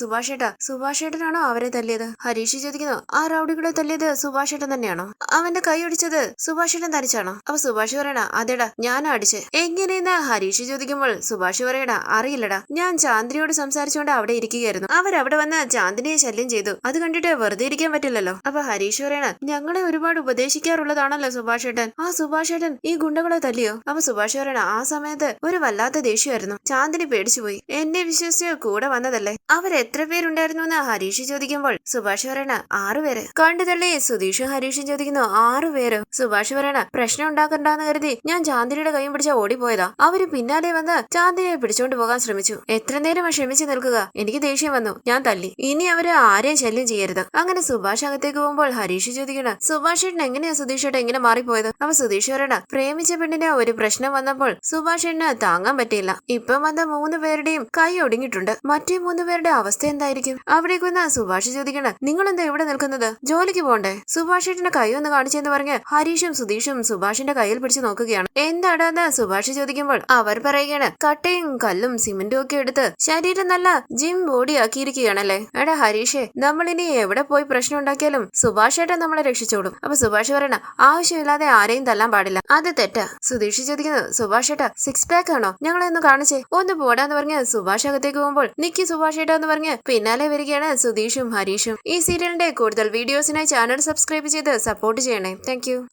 സുഭാഷേട്ടനാണോ അവരെ തല്ലിയത്? ഹരീഷ് ചോദിക്കുന്നു, ആ റൗഡികളെ തല്ലിയത് സുഭാഷേട്ടൻ തന്നെയാണോ? അവന്റെ കൈ ഒടിച്ചത് സുഭാഷേട്ടൻ തനിച്ചാണോ? അപ്പൊ സുഭാഷ് പറയണ, അതെടാ, ഞാനാ അടിച്ചേ. എങ്ങനെയെന്ന് ഹരീഷ് ചോദിക്കുമ്പോൾ സുഭാഷ് പറയണ, അറിയില്ലടാ, ഞാൻ ചാന്ദിനിയോട് സംസാരിച്ചുകൊണ്ട് അവിടെ ഇരിക്കുകയായിരുന്നു, അവരവിടെ വന്ന് ചാന്ദിനിയെ ശല്യം ചെയ്തു, അത് കണ്ടിട്ട് വെറുതെ ഇരിക്കാൻ പറ്റില്ലല്ലോ. പറ്റില്ലല്ലോ. അപ്പൊ ഹരീഷ് പറയണ ഞങ്ങളെ ഒരുപാട് ഉപദേശിക്കാറുള്ളതാണല്ലോ സുഭാഷ് ഏട്ടൻ. ആ സുഭാഷ് ഏട്ടൻ ഈ ഗുണ്ടകളെ തല്ലിയോ? അപ്പൊ സുഭാഷ് പറയണ ആ സമയത്ത് ഒരു വല്ലാത്ത ദേഷ്യമായിരുന്നു. ചാന്ദിനി പേടിച്ചുപോയി. എന്നെ വിശ്വസിച്ച് കൂടെ വന്നതല്ലേ. അവരെത്ര പേരുണ്ടായിരുന്നു എന്ന് ഹരീഷ് ചോദിക്കുമ്പോൾ സുഭാഷ് പറയണ 6 പേര്. കണ്ടുതള്ളി സുധീഷും ഹരീഷും ചോദിക്കുന്നു 6 പേരോ? സുഭാഷ് പറയണ പ്രശ്നം ഉണ്ടാക്കണ്ടെന്ന് കരുതി ഞാൻ ചാന്ദിനിയുടെ കൈയും പിടിച്ച ഓടിപ്പോയതാ. അവര് പിന്നാലെ വന്ന് ചാന്ദിനിയെ പിടിച്ചോണ്ട് പോകാൻ ശ്രമിച്ചു. എത്ര നേരം ക്ഷമിച്ചു നിൽക്കുക. എനിക്ക് ദേഷ്യം വന്നു. ഞാൻ തല്ലി. ഇനി അവര് ആരെയും ശല്യം ചെയ്യരുത്. അങ്ങനെ സുഭാഷ് അകത്തേക്ക് പോകുമ്പോൾ ഹരീഷ് ചോദിക്കണ സുഭാഷ് ഏട്ടൻ എങ്ങനെയാ സുധീഷ് ഏട്ടൻ ഇങ്ങനെ മാറിപ്പോയത്? അപ്പൊ സുധീഷ് പറയണ പ്രേമിച്ച പെണ്ണിന് ഒരു പ്രശ്നം വന്നപ്പോൾ സുഭാഷ് ഏട്ടന് താങ്ങാൻ പറ്റിയില്ല. ഇപ്പം വന്ന 3 പേരുടെയും കൈ ഒടുങ്ങിയിട്ടുണ്ട്. മറ്റേ 3 പേരുടെ അവസ്ഥ എന്തായിരിക്കും? അവിടേക്കൊന്ന് സുഭാഷ് ചോദിക്കണ നിങ്ങളെന്താ ഇവിടെ നിൽക്കുന്നത്? ജോലിക്ക് പോണ്ടേ? സുഭാഷ് ഏട്ടന്റെ കൈ ഒന്ന് കാണിച്ചെന്ന് പറഞ്ഞ് ഹരീഷും സുധീഷും സുഭാഷിന്റെ കയ്യിൽ പിടിച്ച് നോക്കുകയാണ്. എന്താടാന്ന് സുഭാഷ് ചോദിക്കുമ്പോൾ അവർ പറയുകയാണ് കട്ടയും കല്ലും സിമന്റും ഒക്കെ എടുത്ത് ശരീരം നല്ല ജിം ബോഡി ആക്കിയിരിക്കുകയാണല്ലേ. എടാ ഹരീഷേ, നമ്മളിനി എവിടെ പോയി പ്രശ്നം ഉണ്ടാക്കിയാലും സുഭാഷ് ഏട്ടൻ നമ്മളെ രക്ഷിച്ചോളും. അപ്പൊ സുഭാഷ് പറയണ ആവശ്യമില്ലാതെ ആരെയും തല്ലാൻ പാടില്ല. അത് തെറ്റാ. സുധീഷ് ചോദിക്കുന്നു സുഭാഷ് ഏട്ടാ 6 പാക്ക് ആണോ? ഞങ്ങളെ ഒന്ന് കാണിച്ചേ. ഒന്ന് പോടാന്ന് പറഞ്ഞ് സുഭാഷ് അകത്തേക്ക് പോകുമ്പോൾ നിക്കി സുഭാഷ് ഏട്ടാ എന്ന് പറഞ്ഞ് പിന്നാലെ വരികയാണ് സുധീഷും ഹരീഷും. ഈ സീരിയലിന്റെ കൂടുതൽ വീഡിയോസിനായി ചാനൽ സബ്സ്ക്രൈബ് ചെയ്ത് സപ്പോർട്ട് ചെയ്യണേ. താങ്ക്